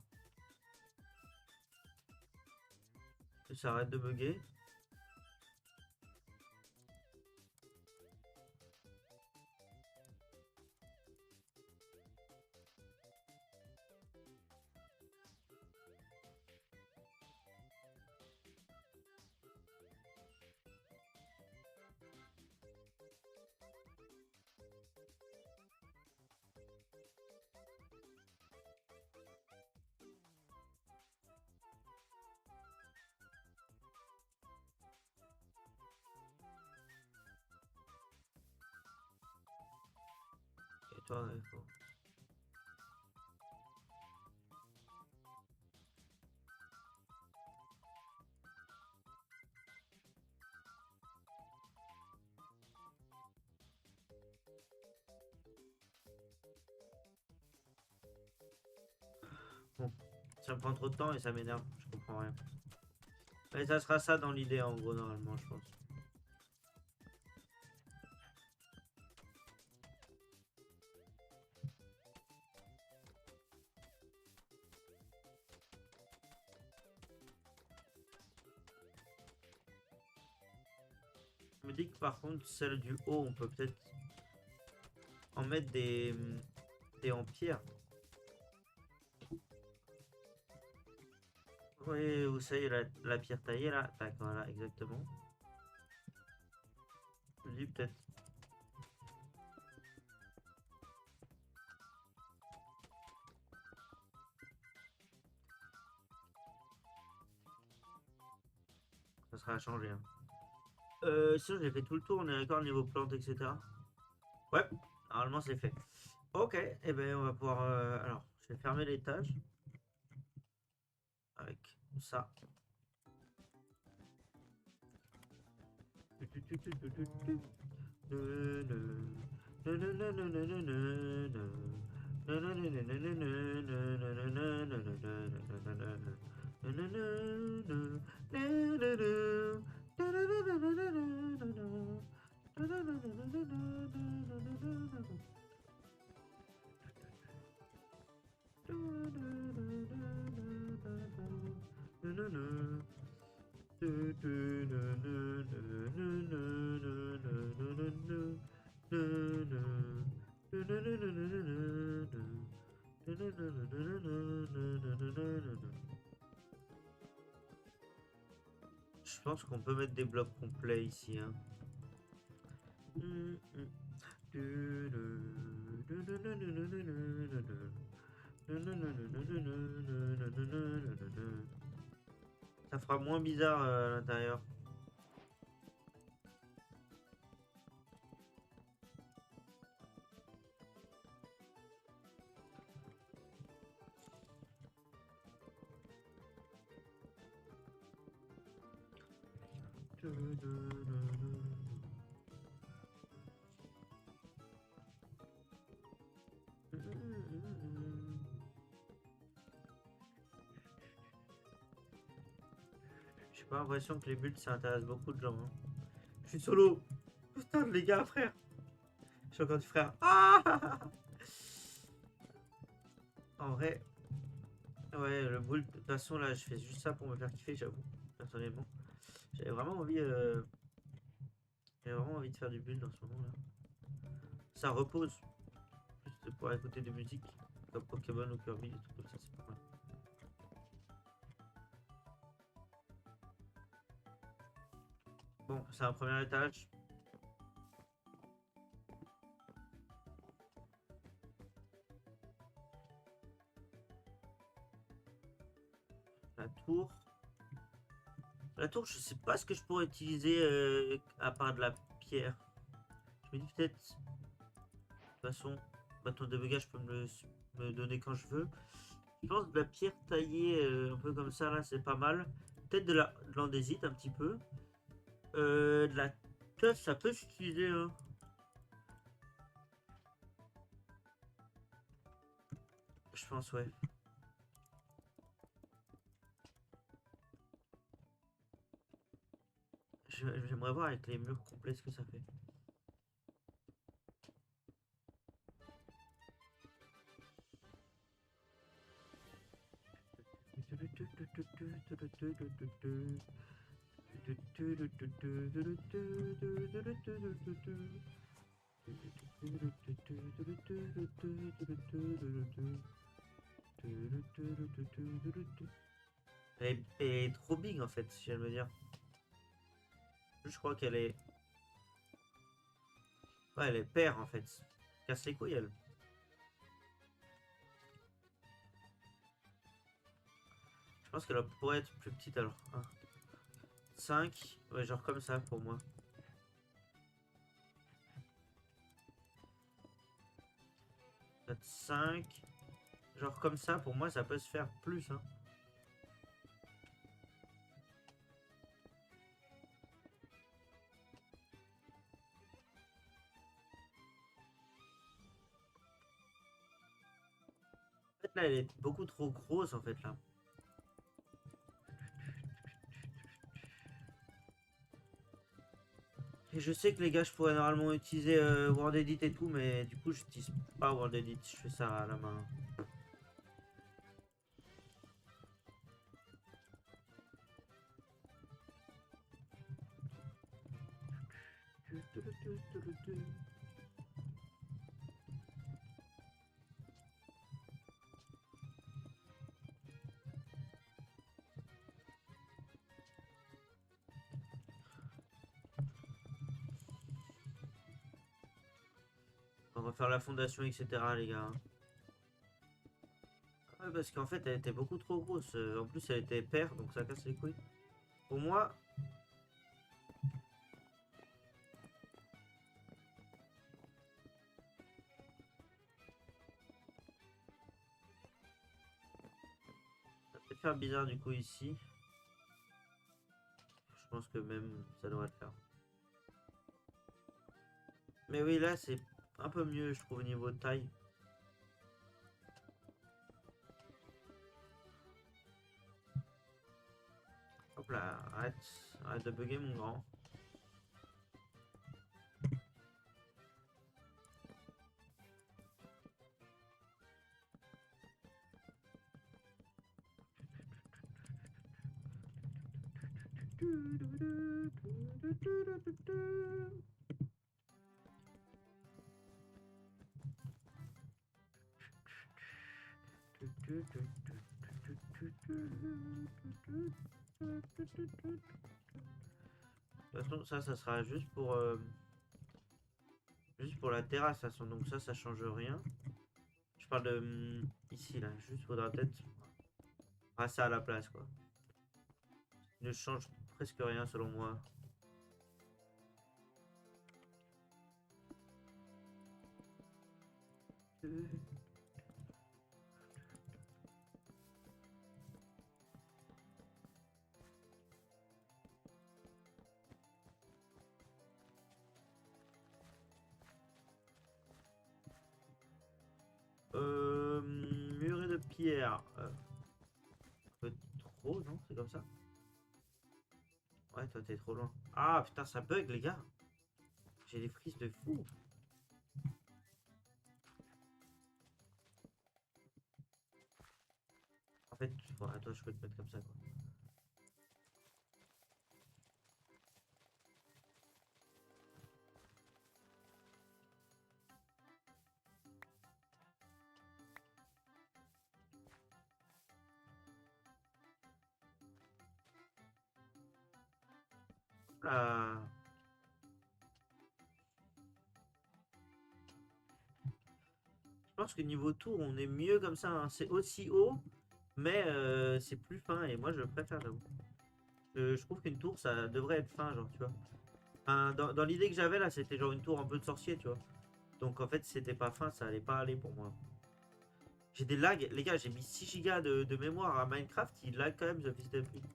Que ça arrête de bugger. Et toi, faut... Bon, ça me prend trop de temps et ça m'énerve, je comprends rien. Et ça sera ça dans l'idée en gros normalement je pense. Je me dis que par contre, celle du haut, on peut peut-être en mettre des en pierre. Oui, vous savez, la pierre taillée là. Tac, voilà, exactement. Je me dis peut-être. Ça sera à changer. Hein. Sinon, j'ai fait tout le tour, on est d'accord niveau plantes, etc. Ouais, normalement c'est fait. Ok, et eh ben on va pouvoir. Alors, je vais fermer l'étage avec ça. Je pense qu'on peut mettre des blocs complets ici. Hein. Ça fera moins bizarre à l'intérieur. J'ai pas l'impression que les bulles ça intéresse beaucoup de gens. Hein. Je suis solo. Putain les gars frère. Je suis encore du frère. Ah en vrai. Ouais le boule. De toute façon là je fais juste ça pour me faire kiffer j'avoue. Personnellement. J'avais vraiment envie. J'avais vraiment envie de faire du build en ce moment là. Ça repose. Juste pour écouter de musique. Comme Pokémon ou Kirby, des trucs comme ça, c'est pas mal. Bon, c'est un premier étage. La tour. La tour, je sais pas ce que je pourrais utiliser à part de la pierre. Je me dis peut-être. De toute façon, bâton de dégâts, je peux me donner quand je veux. Je pense que de la pierre taillée un peu comme ça, là, c'est pas mal. Peut-être de l'andésite un petit peu. De la teuf, ça peut s'utiliser. Hein. Je pense, ouais. J'aimerais voir avec les murs complets ce que ça fait. Elle est trop big en fait, si je viens de me dire. Je crois qu'elle est. Ouais, elle est paire en fait. Casse les couilles elle. Je pense qu'elle pourrait être plus petite alors. 1, 5. Ouais, genre comme ça pour moi. 4, 5. Genre comme ça pour moi ça peut se faire plus. Hein. En fait là elle est beaucoup trop grosse en fait là. Et je sais que les gars, je pourrais normalement utiliser World Edit et tout, mais du coup, je n'utilise pas World Edit, je fais ça à la main. On va faire la fondation, etc. les gars. Ouais, parce qu'en fait, elle était beaucoup trop grosse. En plus, elle était paire, donc ça casse les couilles. Pour moi, ça peut faire bizarre du coup ici. Je pense que même ça devrait le faire. Mais oui, là, c'est un peu mieux, je trouve, au niveau de taille. Hop là, arrête de bugger, mon grand. De toute façon, ça sera juste pour la terrasse, de toute façon. Donc ça change rien. Je parle de ici, là. Juste faudra peut-être passer à la place, quoi. Il ne change presque rien, selon moi. Muret de pierre. Un peu trop, non? C'est comme ça? Ouais, toi, t'es trop loin. Ah, putain, ça bug, les gars. J'ai des frises de fou. En fait, ouais, toi, je peux te mettre comme ça, quoi. Là. Je pense que niveau tour, on est mieux comme ça, hein. C'est aussi haut, mais c'est plus fin. Et moi, je préfère, j'avoue. Je trouve qu'une tour, ça devrait être fin, genre, tu vois. Enfin, dans l'idée que j'avais là, c'était genre une tour un peu de sorcier, tu vois. Donc en fait, si c'était pas fin, ça allait pas aller pour moi. J'ai des lags, les gars, j'ai mis 6 gigas de mémoire à Minecraft, il lag quand même, The Fils de pute.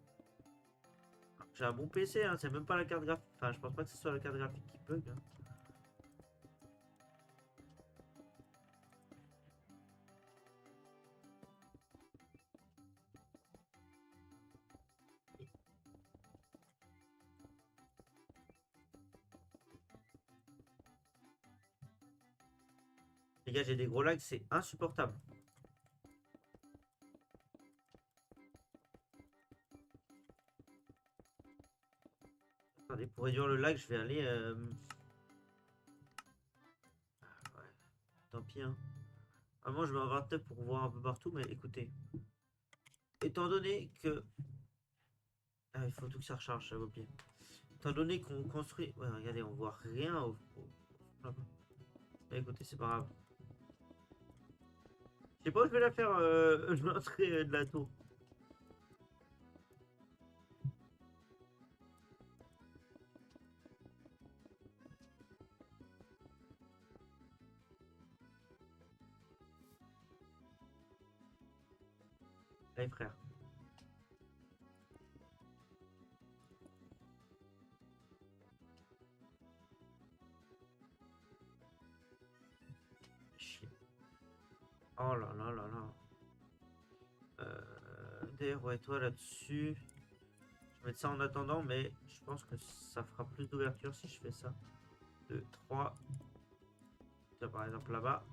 J'ai un bon PC, hein, c'est même pas la carte graphique. Enfin, je pense pas que ce soit la carte graphique qui bug, hein. Les gars, j'ai des gros lags, c'est insupportable. Attendez, pour réduire le lag, je vais aller. Ouais, tant pis, hein. Vraiment, je vais avoir tête pour voir un peu partout, mais écoutez. Étant donné que. Ah, il faut tout que ça recharge, j'avais oublié. Étant donné qu'on construit. Ouais, regardez, on voit rien Mais écoutez, c'est pas grave. Je sais pas où je vais la faire, l'entrée de la tour. Allez, frère. Chier. Oh là là là là. D'ailleurs, ouais, toi là-dessus. Je vais mettre ça en attendant, mais je pense que ça fera plus d'ouverture si je fais ça. 2, 3. Tiens, par exemple là-bas.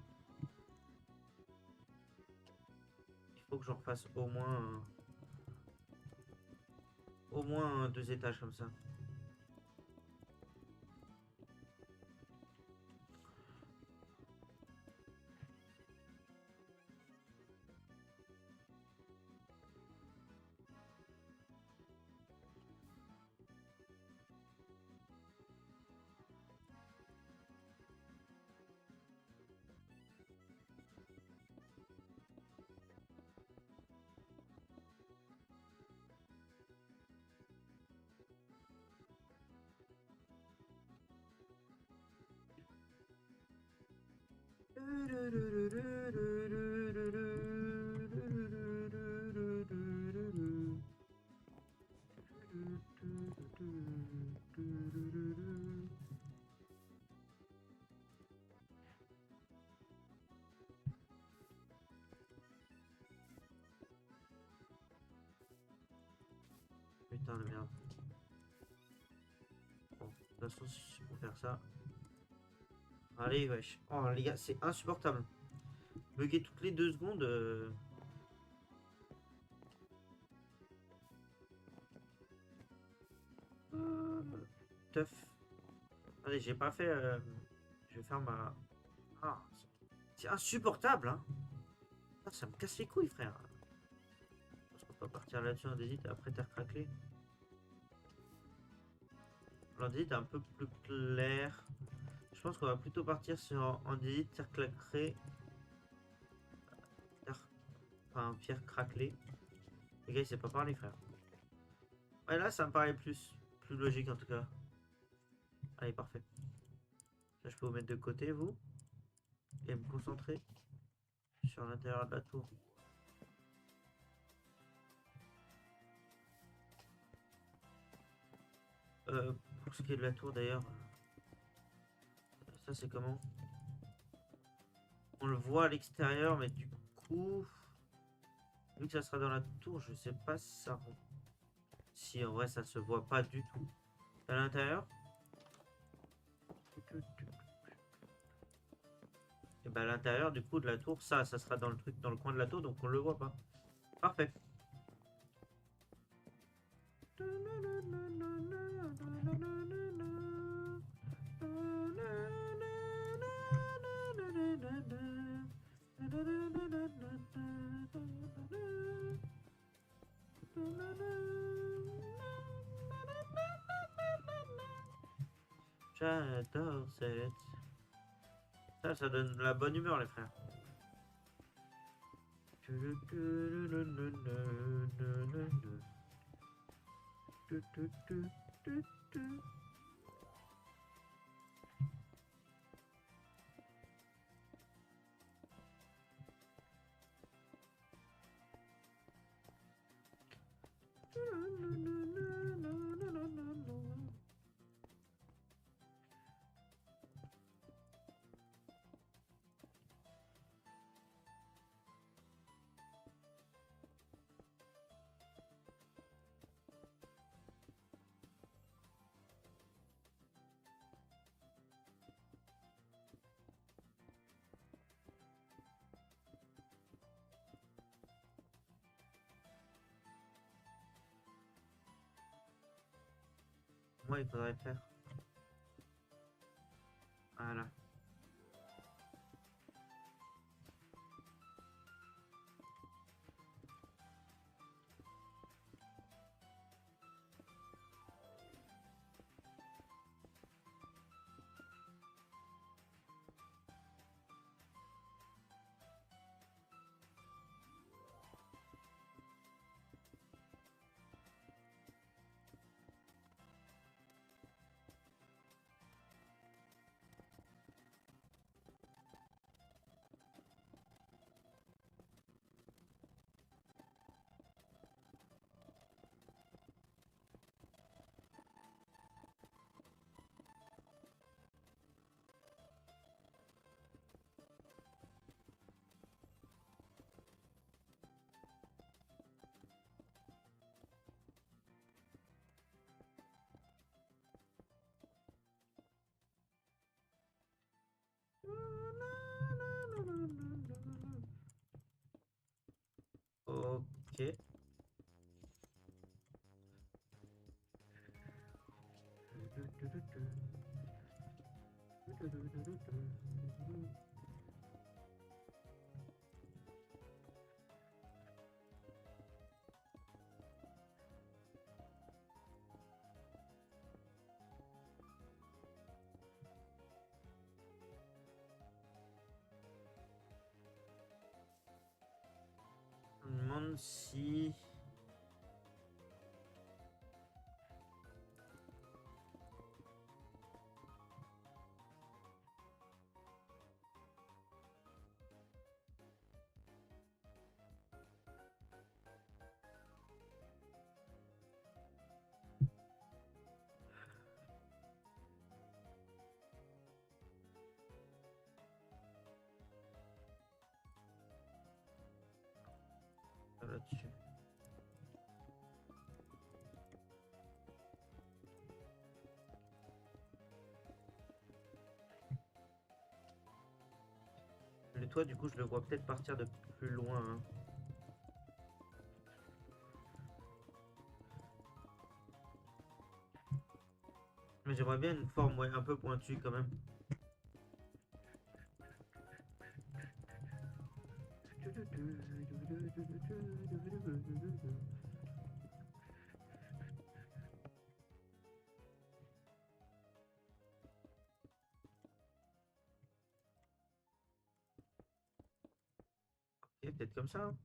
Il faut que j'en fasse au moins 2 étages comme ça. Putain de merde. Bon, de toute façon, si je peux faire ça. Allez, wesh. Oh, les gars, c'est insupportable. Bugger toutes les 2 secondes. Teuf. Allez, j'ai pas fait. Je vais faire ma. Ah, c'est insupportable, hein. Ah, ça me casse les couilles, frère. Je pense qu'on peut partir là-dessus en edit et après terre craquelée. L'endit est un peu plus clair. Je pense qu'on va plutôt partir sur en edit terre craquelée. Enfin, pierre craquelée. Les gars, il sait pas parler, frère. Ouais, là, ça me paraît plus logique en tout cas. Allez, parfait. Ça, je peux vous mettre de côté, vous. Et me concentrer sur l'intérieur de la tour. Pour ce qui est de la tour, d'ailleurs, ça, c'est comment? On le voit à l'extérieur, mais du coup, vu que ça sera dans la tour, je sais pas si ça... Si, en vrai, ça se voit pas du tout. À l'intérieur. Et bah à l'intérieur du coup de la tour, ça sera dans le truc, dans le coin de la tour, donc on le voit pas. Parfait. J'adore cette... Ça donne la bonne humeur, les frères. Moi, il faudrait faire. Voilà. Ok. Je me demande si... là-dessus. Le toit, du coup, je le vois peut-être partir de plus loin. Hein. Mais j'aimerais bien une forme un peu pointue quand même. Ok, peut-être comme ça. Hein.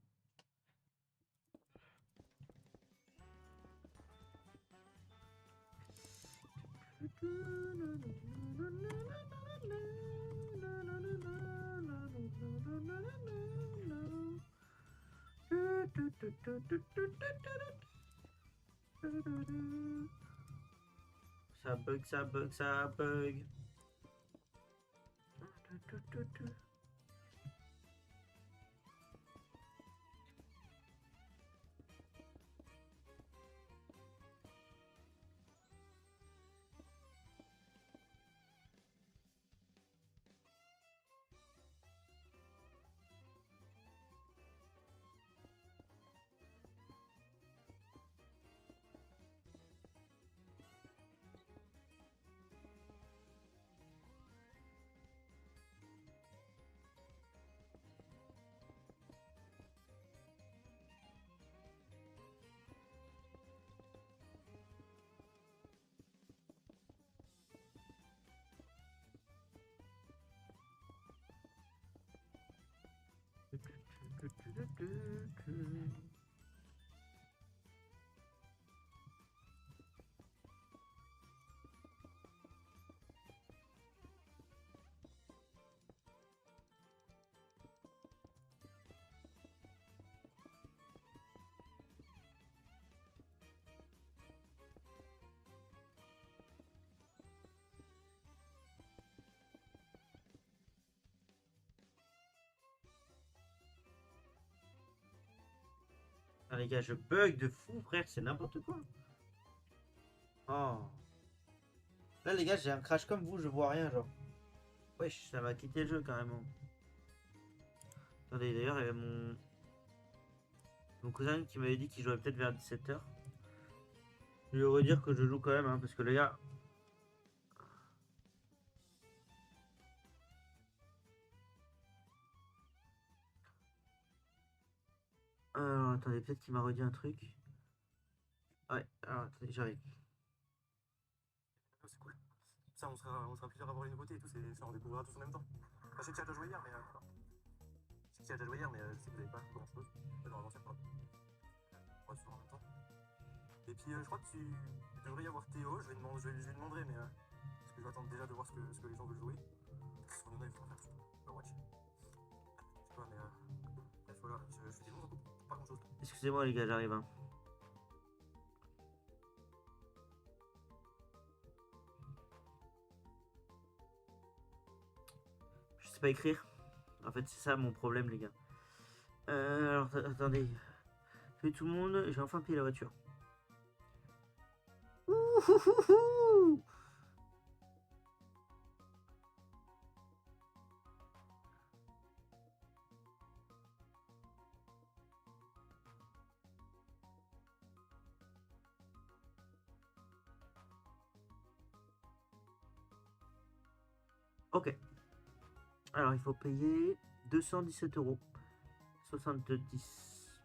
Ça bug, ça bug, ça bug. Ah, les gars, je bug de fou, frère, c'est n'importe quoi. Oh. Là, les gars, j'ai un crash comme vous, je vois rien, genre. Wesh, ça m'a quitté le jeu carrément. Attendez, d'ailleurs, il y avait mon cousin qui m'avait dit qu'il jouait peut-être vers 17h. Je vais redire que je joue quand même, hein, parce que les gars. Alors, attendez, peut-être qu'il m'a redit un truc. Ouais, alors attendez, j'arrive. C'est cool. Ça, on sera plusieurs à voir les nouveautés et tout, ça, on découvrira tous en même temps. Enfin, je sais que tu as déjà joué hier, mais. Je sais que tu as déjà joué hier, mais je sais que vous n'avez pas grand chose. Non, avant-hier, pardon. On va toujours en même temps. Et puis, je crois que tu devrais y avoir Théo, je lui demanderai, mais. Parce que je vais attendre déjà de voir ce que les gens veulent jouer. Sur Nona, il faudra faire Overwatch. Je sais pas, mais. Bref, voilà, je fais des bons recours. Pas grand chose. Excusez-moi, les gars, j'arrive. Hein. Je sais pas écrire. En fait, c'est ça mon problème, les gars. Alors, attendez. Salut tout le monde, j'ai enfin payé la voiture. Ouhouhouhou. Ok. Alors, il faut payer 217 €. 70.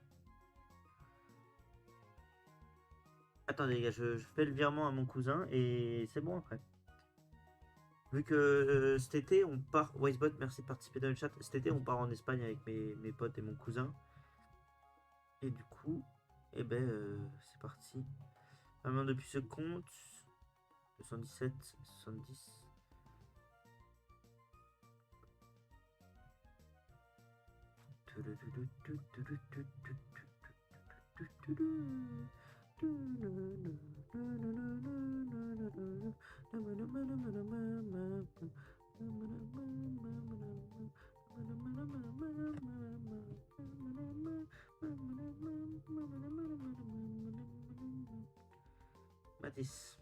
Attendez, les gars, je fais le virement à mon cousin et c'est bon après. Vu que cet été, on part. Wisebot, merci de participer dans le chat. Cet été, on part en Espagne avec mes potes et mon cousin. Et du coup, eh ben, c'est parti. Maintenant, depuis ce compte, 217, 70. gratis.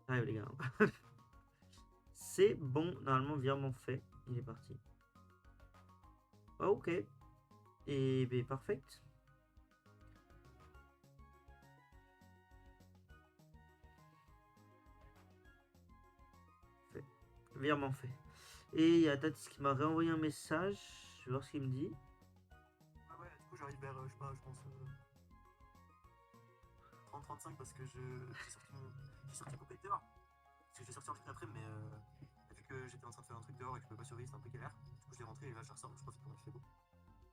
Allez les gars. C'est bon, normalement virement fait. Il est parti. Ah, ok. Et ben parfait. Fait. Virement fait. Et il y a Tatis qui m'a réenvoyé un message. Je vais voir ce qu'il me dit. Ah ouais, du coup j'arrive vers, je sais pas, je pense 30-35 parce que j'ai sorti couper dehors. Parce que je l'ai sorti en ligne après, mais vu que j'étais en train de faire un truc dehors et que je pouvais pas surveiller, c'était un peu galère. Du coup je l'ai rentré et là je la ressors, donc je profite pendant qu'il fait beau.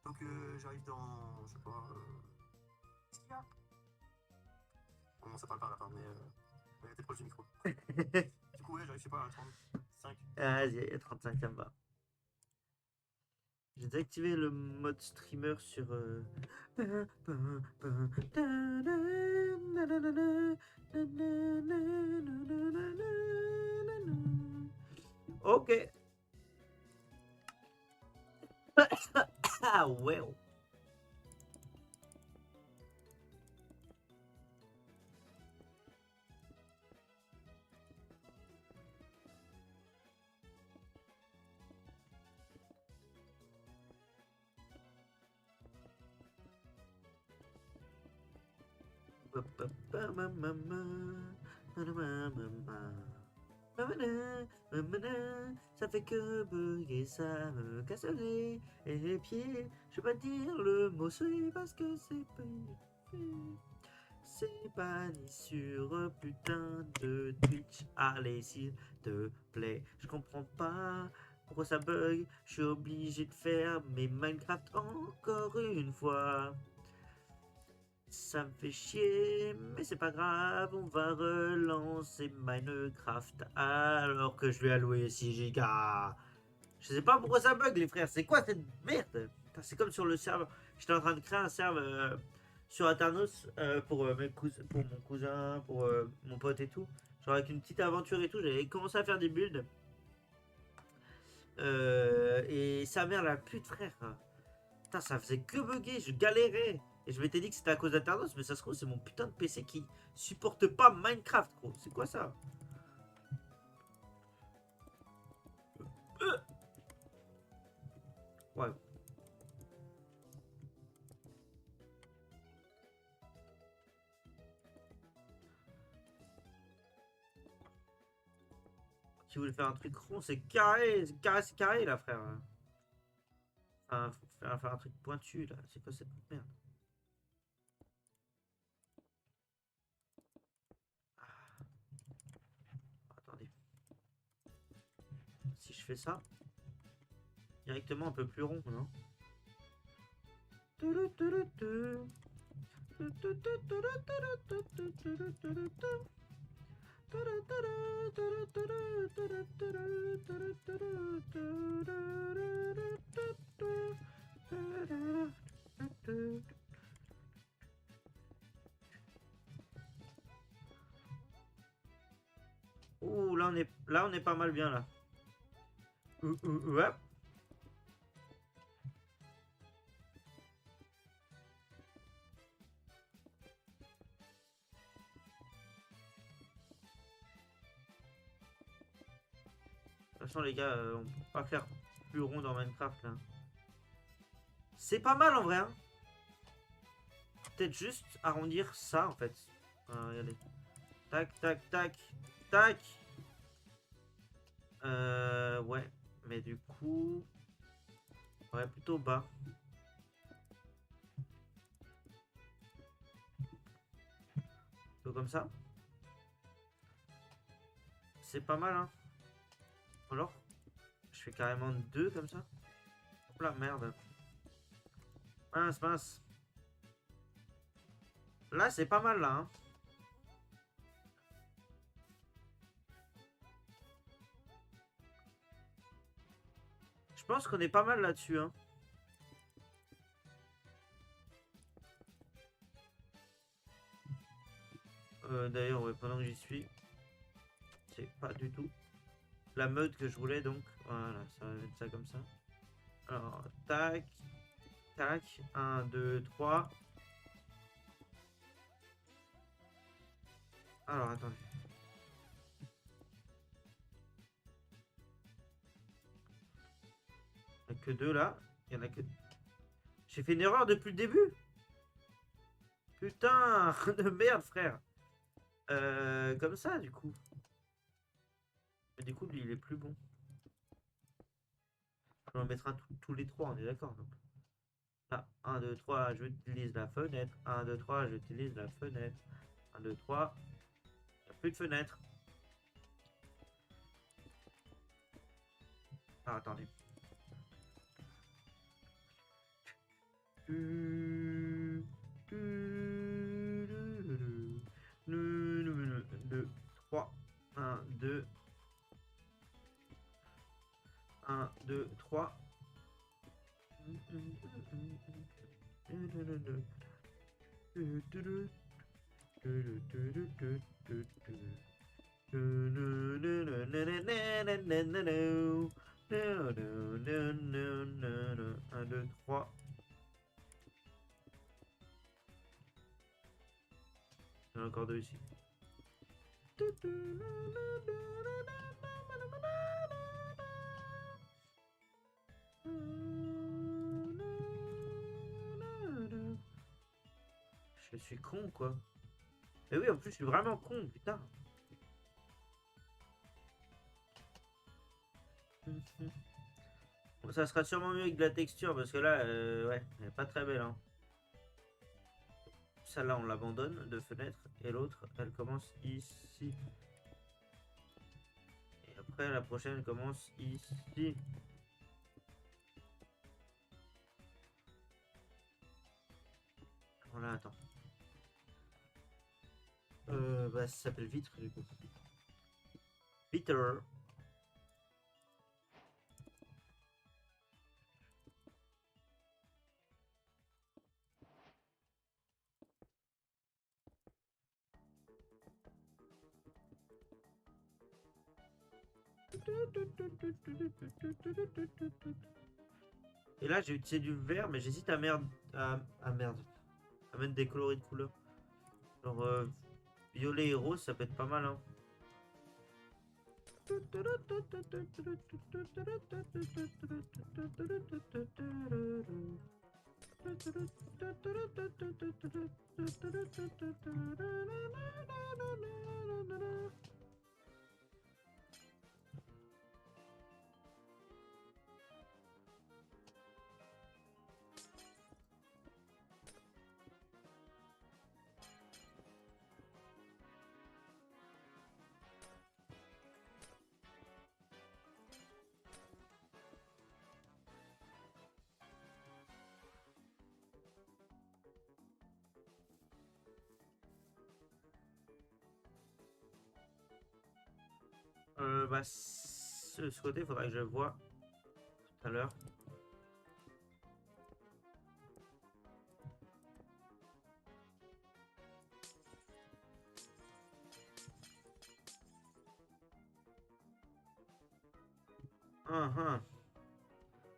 Donc j'arrive dans, je sais pas, qu'est-ce qu'il y a? Bon, ça parle pas à la fin, mais t'es proche du micro. Du coup ouais, j'arrive, je sais pas, à 35. Ah, vas-y, il y a 35, ça me va. J'ai désactivé le mode streamer sur. Ok. Ah ouais. Ça fait que bugger, ça me casse les pieds. Je vais pas dire le mot celui parce que c'est banni sur putain de Twitch. Allez, s'il te plaît. Je comprends pas pourquoi ça bug. Je suis obligé de faire mes Minecraft encore une fois. Ça me fait chier, mais c'est pas grave, on va relancer Minecraft alors que je lui ai alloué 6 gigas. Je sais pas pourquoi ça bug les frères, c'est quoi cette merde? C'est comme sur le serveur, j'étais en train de créer un serveur sur Aternos pour mon cousin, pour mon pote et tout. Genre avec une petite aventure et tout, j'avais commencé à faire des builds. Et sa mère la pute frère. Putain, ça faisait que bugger, je galérais. Et je m'étais dit que c'était à cause d'Aternos, mais ça se trouve, c'est mon putain de PC qui supporte pas Minecraft, gros. C'est quoi ça? Ouais. Si vous voulez faire un truc rond, c'est carré. C'est carré, là, frère. Enfin, faut faire un truc pointu, là. C'est quoi cette merde? Ah, attendez. Si je fais ça, directement un peu plus rond, non? Ouh, là on est pas mal bien là. Ouais. De toute façon les gars, on peut pas faire plus rond dans Minecraft là. C'est pas mal en vrai. Hein. Peut-être juste arrondir ça en fait. Regardez. Tac, tac, tac, tac. Ouais. Mais du coup... Ouais, plutôt bas. Plutôt comme ça. C'est pas mal, hein. Alors, je fais carrément 2 comme ça. Hop là, merde. Mince, mince. Là, c'est pas mal, là, hein. Je pense qu'on est pas mal là-dessus, hein. D'ailleurs, ouais, pendant que j'y suis, c'est pas du tout la mode que je voulais, donc voilà, ça va mettre ça comme ça. Alors, tac, tac, 1, 2, 3. Alors, attendez. Il n'y a que 2 là. Il y en a que. J'ai fait une erreur depuis le début. Putain de merde, frère. Comme ça, du coup. Mais du coup, lui, il est plus bon. Je vais en mettre un tous les 3, on est d'accord. Donc. Là, 1, 2, 3, j'utilise la fenêtre. 1, 2, 3, j'utilise la fenêtre. 1, 2, 3. Il n'y a plus de fenêtre. Ah, attendez. 2, 3. 1, 2. 1, 2, 3. Un, deux, trois. Il y en a encore 2 ici. Je suis con, quoi. Et oui, en plus, je suis vraiment con, putain. Bon, ça sera sûrement mieux avec de la texture, parce que là, ouais, elle est pas très belle, hein. Celle-là, on l'abandonne de fenêtre, et l'autre, elle commence ici. Et après, la prochaine, elle commence ici. Voilà, attends. Bah, ça s'appelle vitre, du coup. Vitre. Et là, j'ai utilisé du vert, mais j'hésite à merde. À merde. À mettre des coloris de couleurs. Genre, violet et rose, ça peut être pas mal, hein. Bah, ce côté, il faudrait que je le vois tout à l'heure.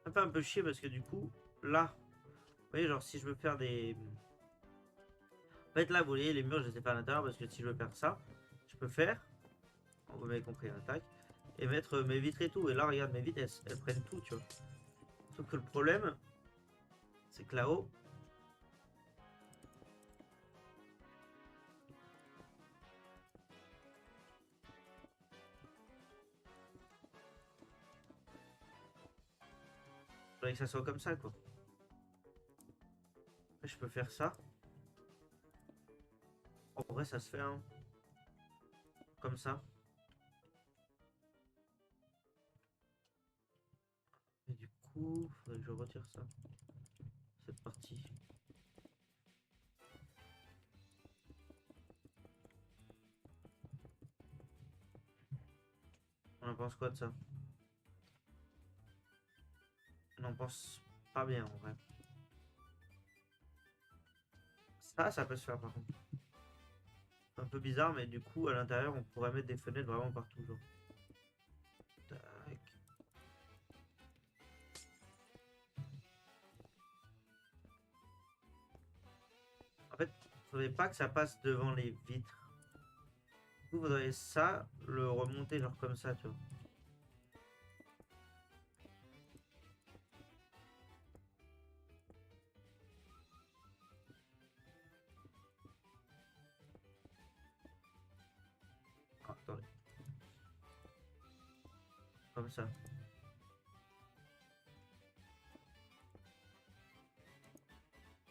Ça fait un peu chier parce que du coup, là, vous voyez, genre si je veux faire des. En fait, là, vous voyez, les murs, je les ai pas à l'intérieur parce que si je veux faire ça, je peux faire. Vous m'avez compris, attaque. Et mettre mes vitres et tout. Et là, regarde, mes vitres, elles prennent tout, tu vois. Sauf que le problème, c'est que là-haut. Il faudrait que ça soit comme ça, quoi. Après, je peux faire ça. En vrai, ça se fait, hein. Comme ça. Et du coup, faudrait que je retire ça. Cette partie. On en pense quoi de ça? On en pense pas bien, en vrai. Ça peut se faire, par contre. un peu bizarre, mais du coup, à l'intérieur, on pourrait mettre des fenêtres vraiment partout. Genre. Tac. En fait, il faudrait pas que ça passe devant les vitres. Du coup, faudrait ça, le remonter genre comme ça, tu vois. Ah, attendez. Comme ça.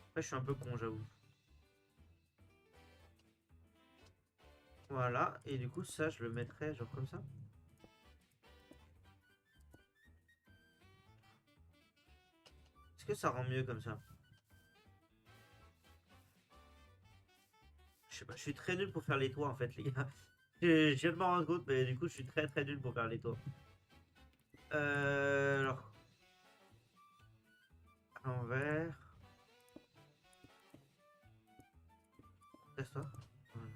Après, je suis un peu con, j'avoue. Voilà, et du coup, ça, je le mettrais genre comme ça. Est-ce que ça rend mieux comme ça? Je sais pas, je suis très nul pour faire les toits en fait, les gars. Je viens de m'en rendre compte, mais du coup, je suis très très nul pour faire les toits. Alors, à l'envers. Laisse-toi. Voilà.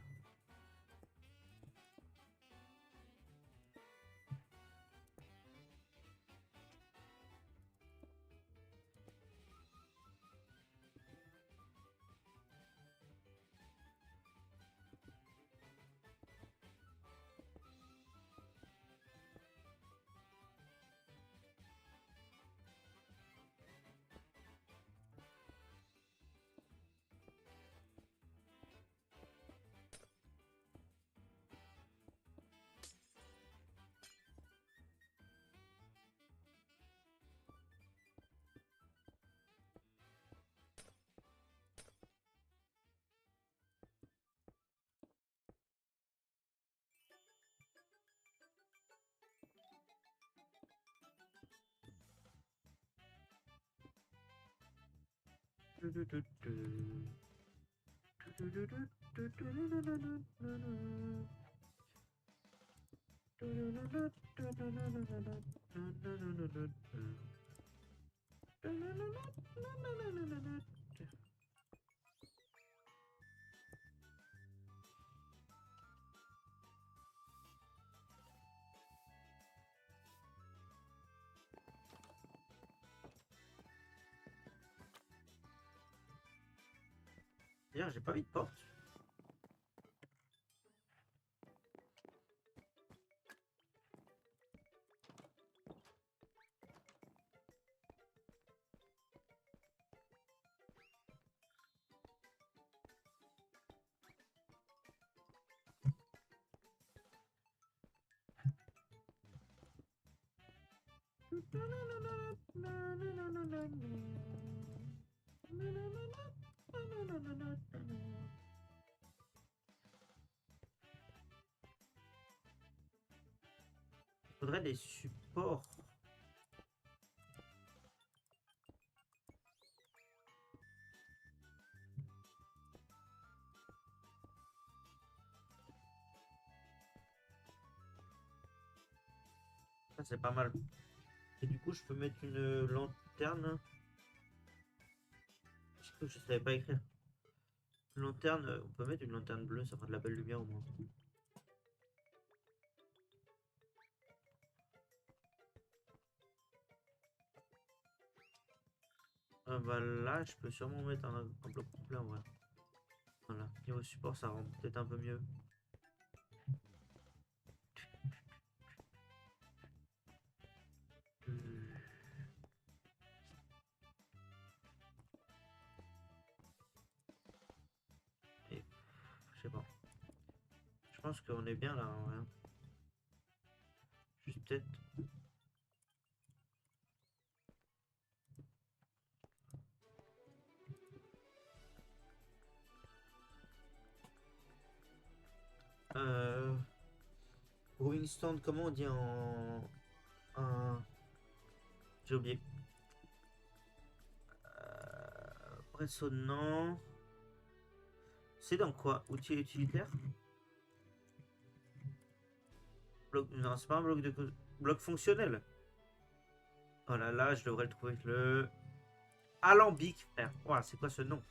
D'ailleurs, j'ai pas mis de porte. Faudrait des supports. Ça, c'est pas mal. Et du coup, je peux mettre une lanterne. Je savais pas écrire. Une lanterne, on peut mettre une lanterne bleue, ça fera de la belle lumière au moins. Ah bah là, je peux sûrement mettre un bloc complet en vrai. Voilà, niveau support, ça rend peut-être un peu mieux. Et, je sais pas. Je pense qu'on est bien là en vrai. Juste peut-être. Euh, Brewing stand, comment on dit en... J'ai oublié. Résonnant. C'est dans quoi? Outil utilitaire? Non, c'est pas un bloc de... Bloc fonctionnel. Voilà, là, je devrais le trouver avec le... Alambic, frère. Ouah, c'est quoi ce nom?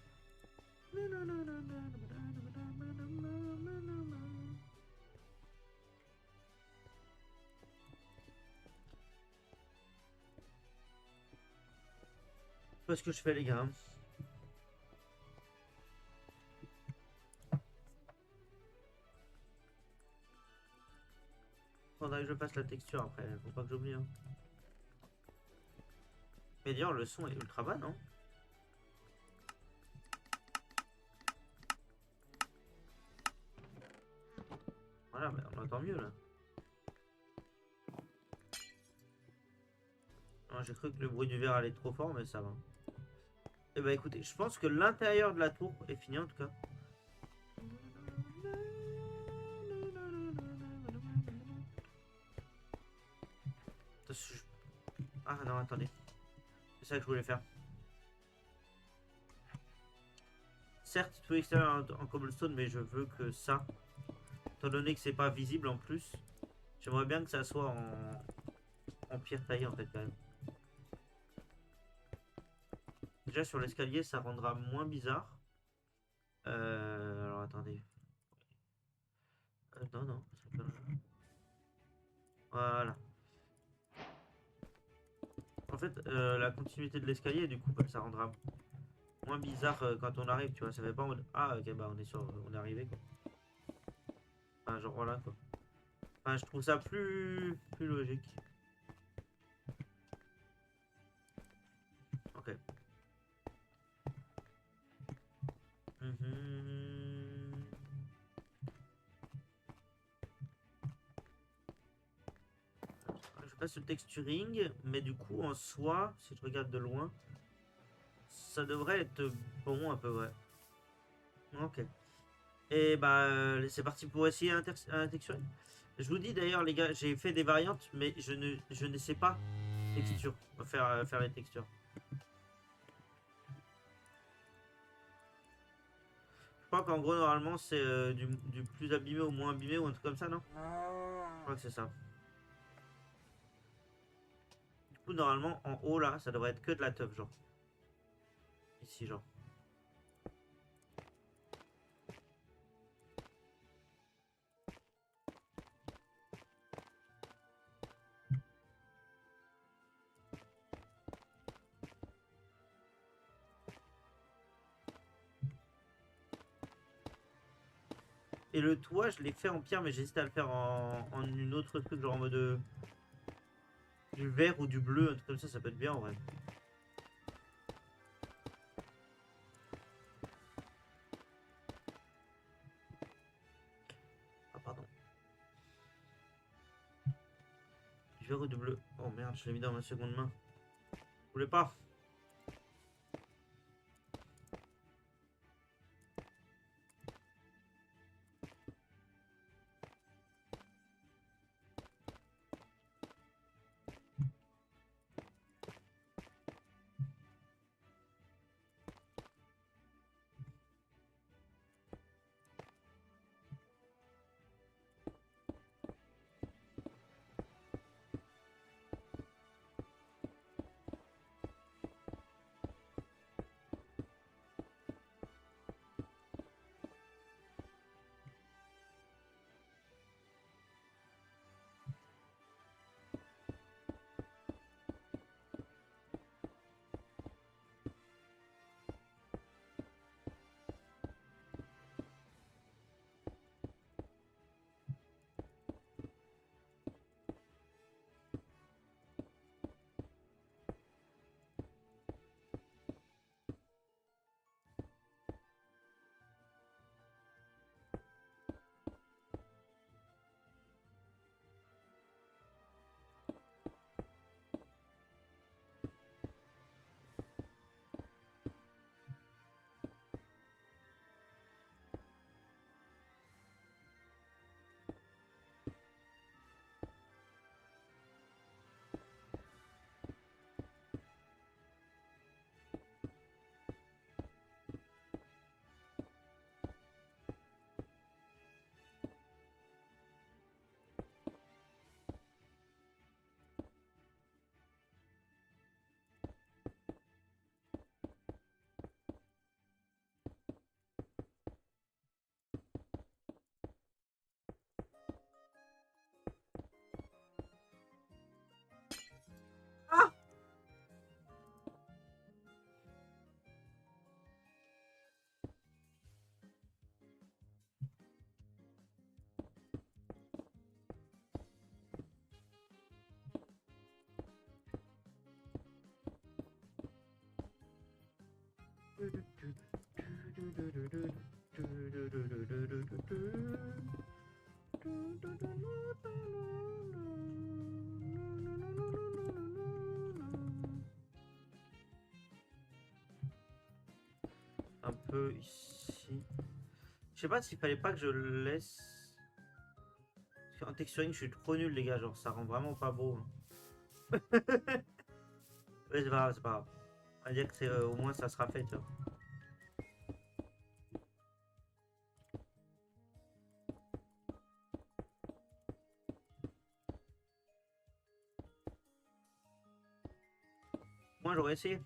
pas ce que je fais, les gars. Faudrait que je passe la texture après, faut pas que j'oublie. Hein. Mais d'ailleurs, le son est ultra bas, non? Voilà, bah, on entend mieux là. J'ai cru que le bruit du verre allait trop fort, mais ça va. Et bah écoutez, je pense que l'intérieur de la tour est fini en tout cas. Ah non, attendez. C'est ça que je voulais faire. Certes, tout extérieur en cobblestone, mais je veux que ça, étant donné que c'est pas visible en plus, j'aimerais bien que ça soit en pierre taillée en fait quand même. Déjà sur l'escalier, ça rendra moins bizarre. Alors attendez. Non, non. Voilà. En fait, la continuité de l'escalier, du coup, bah, ça rendra moins bizarre quand on arrive, tu vois. Ça fait pas en mode ah, ok, bah on est arrivé quoi. Enfin, genre voilà quoi. Enfin, je trouve ça plus logique. Ok. Je passe le texturing, mais du coup, en soi, si je regarde de loin, ça devrait être bon à peu près. Ok. Et bah, c'est parti pour essayer un texturing. Je vous dis d'ailleurs, les gars, j'ai fait des variantes, mais je ne sais pas texture, faire les textures. Je crois qu'en gros, normalement, c'est du plus abîmé au moins abîmé ou un truc comme ça, non? Je crois que c'est ça. Du coup, normalement, en haut, là, ça devrait être que de la teuf, genre. Ici, genre. Et le toit, je l'ai fait en pierre, mais j'hésite à le faire en une autre truc, genre en mode du vert ou du bleu, un truc comme ça peut être bien en vrai. Ah, pardon. Du vert ou du bleu. Oh merde, je l'ai mis dans ma seconde main. Je voulais pas. Un peu ici. Je sais pas s'il fallait pas que je le laisse. Parce qu'en texturing, je suis trop nul, les gars. Genre, ça rend vraiment pas beau. Hein. Ouais, c'est pas grave, c'est pas grave. On va dire que c'est au moins ça sera fait, tu vois. Moi, j'aurais essayé.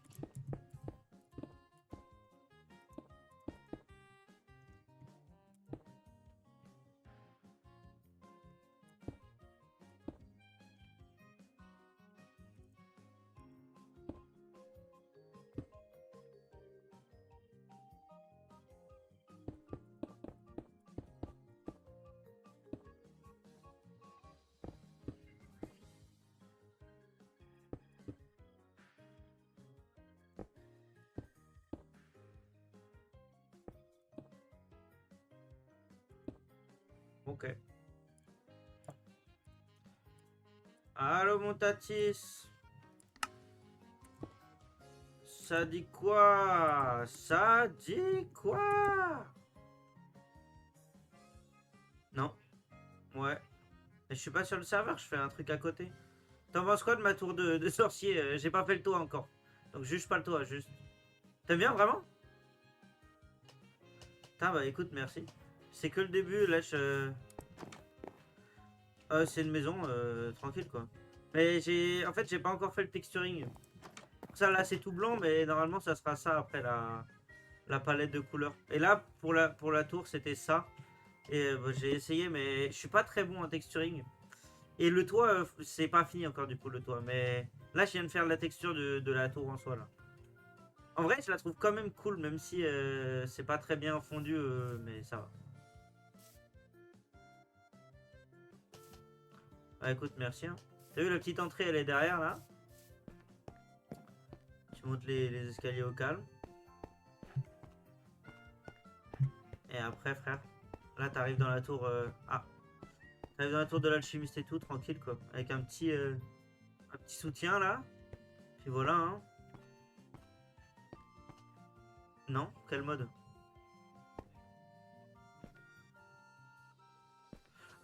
Ok. Allô, mon Tatis. Ça dit quoi? Ça dit quoi? Non. Ouais. Et je suis pas sur le serveur, je fais un truc à côté. T'en penses quoi de ma tour de sorcier? J'ai pas fait le toit encore. Donc juge pas le toit, juste. T'aimes bien vraiment? Putain, bah écoute, merci. C'est que le début, là je... c'est une maison, tranquille quoi. Mais en fait, j'ai pas encore fait le texturing. Ça là, c'est tout blanc, mais normalement, ça sera ça après la palette de couleurs. Et là, pour la tour, c'était ça. Et bah, j'ai essayé, mais je suis pas très bon en texturing. Et le toit, c'est pas fini encore du coup, le toit. Mais là, je viens de faire la texture de la tour en soi là. En vrai, je la trouve quand même cool, même si c'est pas très bien fondu, mais ça va. Bah écoute, merci. Hein. T'as vu la petite entrée, elle est derrière là. Tu montes les escaliers au calme. Et après, frère, là t'arrives dans la tour. Ah, t'arrives dans la tour de l'alchimiste et tout, tranquille quoi. Avec un petit soutien là. Puis voilà, hein. Non, quel mode?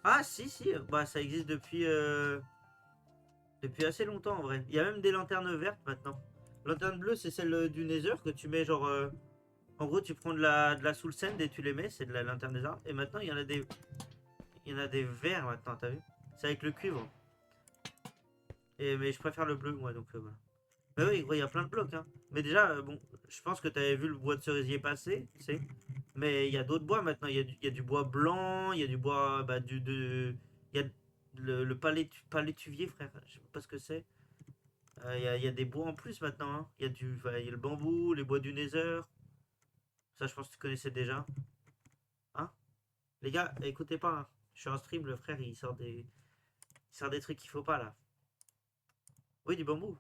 Ah si, si, bah ça existe depuis assez longtemps en vrai. Il y a même des lanternes vertes maintenant. Lanterne bleue, c'est celle du Nether que tu mets genre. En gros, tu prends de la Soul Sand et tu les mets, c'est de la lanterne des arbres. Et maintenant, il y en a des verts maintenant, t'as vu? C'est avec le cuivre. Mais je préfère le bleu, moi, donc voilà. Bah oui, gros, il y a plein de blocs, hein. Mais déjà, bon, je pense que t'avais vu le bois de cerisier passer, tu sais. Mais il y a d'autres bois maintenant. Il y a du bois blanc, il y a du bois, bah, il y a le palétuvier, frère. Je sais pas ce que c'est. Il y a des bois en plus maintenant, hein. Il y a le bambou, les bois du Nether. Ça, je pense que tu connaissais déjà. Hein? Les gars, écoutez pas, hein. Je suis en stream, le frère, il sort des trucs qu'il faut pas, là. Oui, du bambou.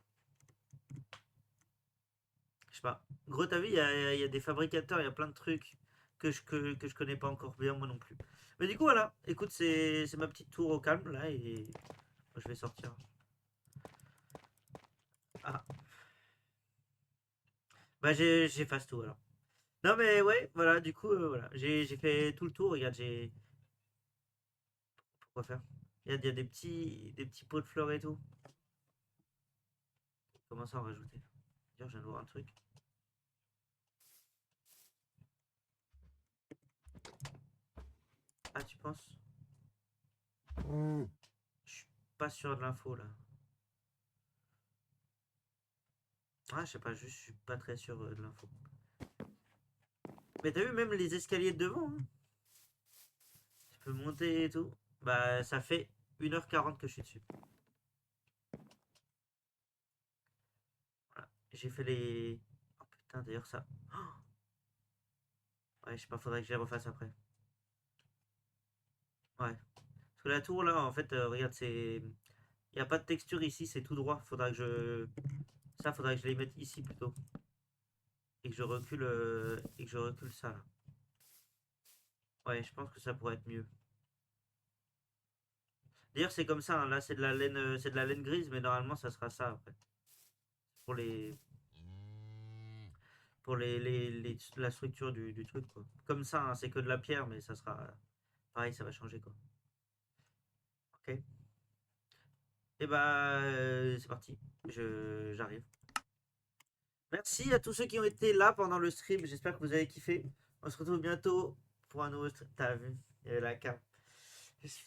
Je sais pas. Gros, t'as vu, il y a des fabricateurs, il y a plein de trucs que je connais pas encore bien, moi non plus. Mais du coup, voilà. Écoute, c'est ma petite tour au calme, là, et je vais sortir. Ah, bah j'efface tout, alors. Non, mais ouais, voilà, du coup, voilà. J'ai fait tout le tour, regarde, j'ai... Pourquoi faire? Il y a des petits pots de fleurs et tout. Comment ça en rajouter? D'ailleurs, je viens de voir un truc. Ah, tu penses? Je suis pas sûr de l'info, là. Ah, je sais pas, juste, je suis pas très sûr de l'info. Mais t'as vu, même les escaliers de devant, hein, tu peux monter et tout. Bah, ça fait 1h40 que je suis dessus. Voilà. J'ai fait les... Oh putain, d'ailleurs, ça... Ouais, je sais pas, faudrait que je les refasse après. Ouais. Parce que la tour, là, en fait, regarde, c'est... Il n'y a pas de texture ici, c'est tout droit. Ça, faudrait que je les mette ici plutôt. et que je recule ça là. Ouais, je pense que ça pourrait être mieux. D'ailleurs, c'est comme ça, hein, là c'est de la laine grise, mais normalement ça sera ça après. Pour les la structure du truc quoi. Comme ça, hein, c'est que de la pierre, mais ça sera pareil, ça va changer quoi. Ok. Et bah c'est parti. J'arrive. Merci à tous ceux qui ont été là pendant le stream. J'espère que vous avez kiffé. On se retrouve bientôt pour un nouveau stream. T'as vu? Il y avait la carte.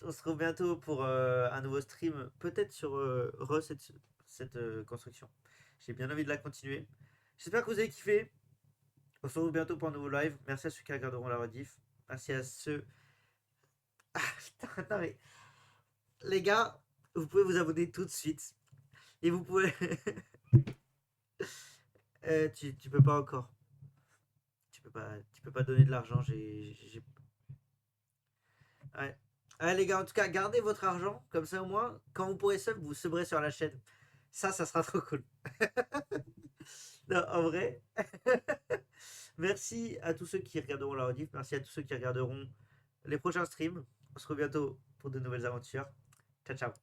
On se retrouve bientôt pour un nouveau stream. Peut-être sur cette construction. J'ai bien envie de la continuer. J'espère que vous avez kiffé. On se retrouve bientôt pour un nouveau live. Merci à ceux qui regarderont la rediff. Merci à ceux. Ah putain, non mais. Les gars, vous pouvez vous abonner tout de suite. Et vous pouvez. Tu peux pas encore. Tu peux pas donner de l'argent. Ouais. Ouais, les gars, en tout cas, gardez votre argent. Comme ça, au moins, quand vous pourrez sub, vous subrez sur la chaîne. Ça sera trop cool. Non, en vrai. Merci à tous ceux qui regarderont la rediff. Merci à tous ceux qui regarderont les prochains streams. On se retrouve bientôt pour de nouvelles aventures. Ciao, ciao.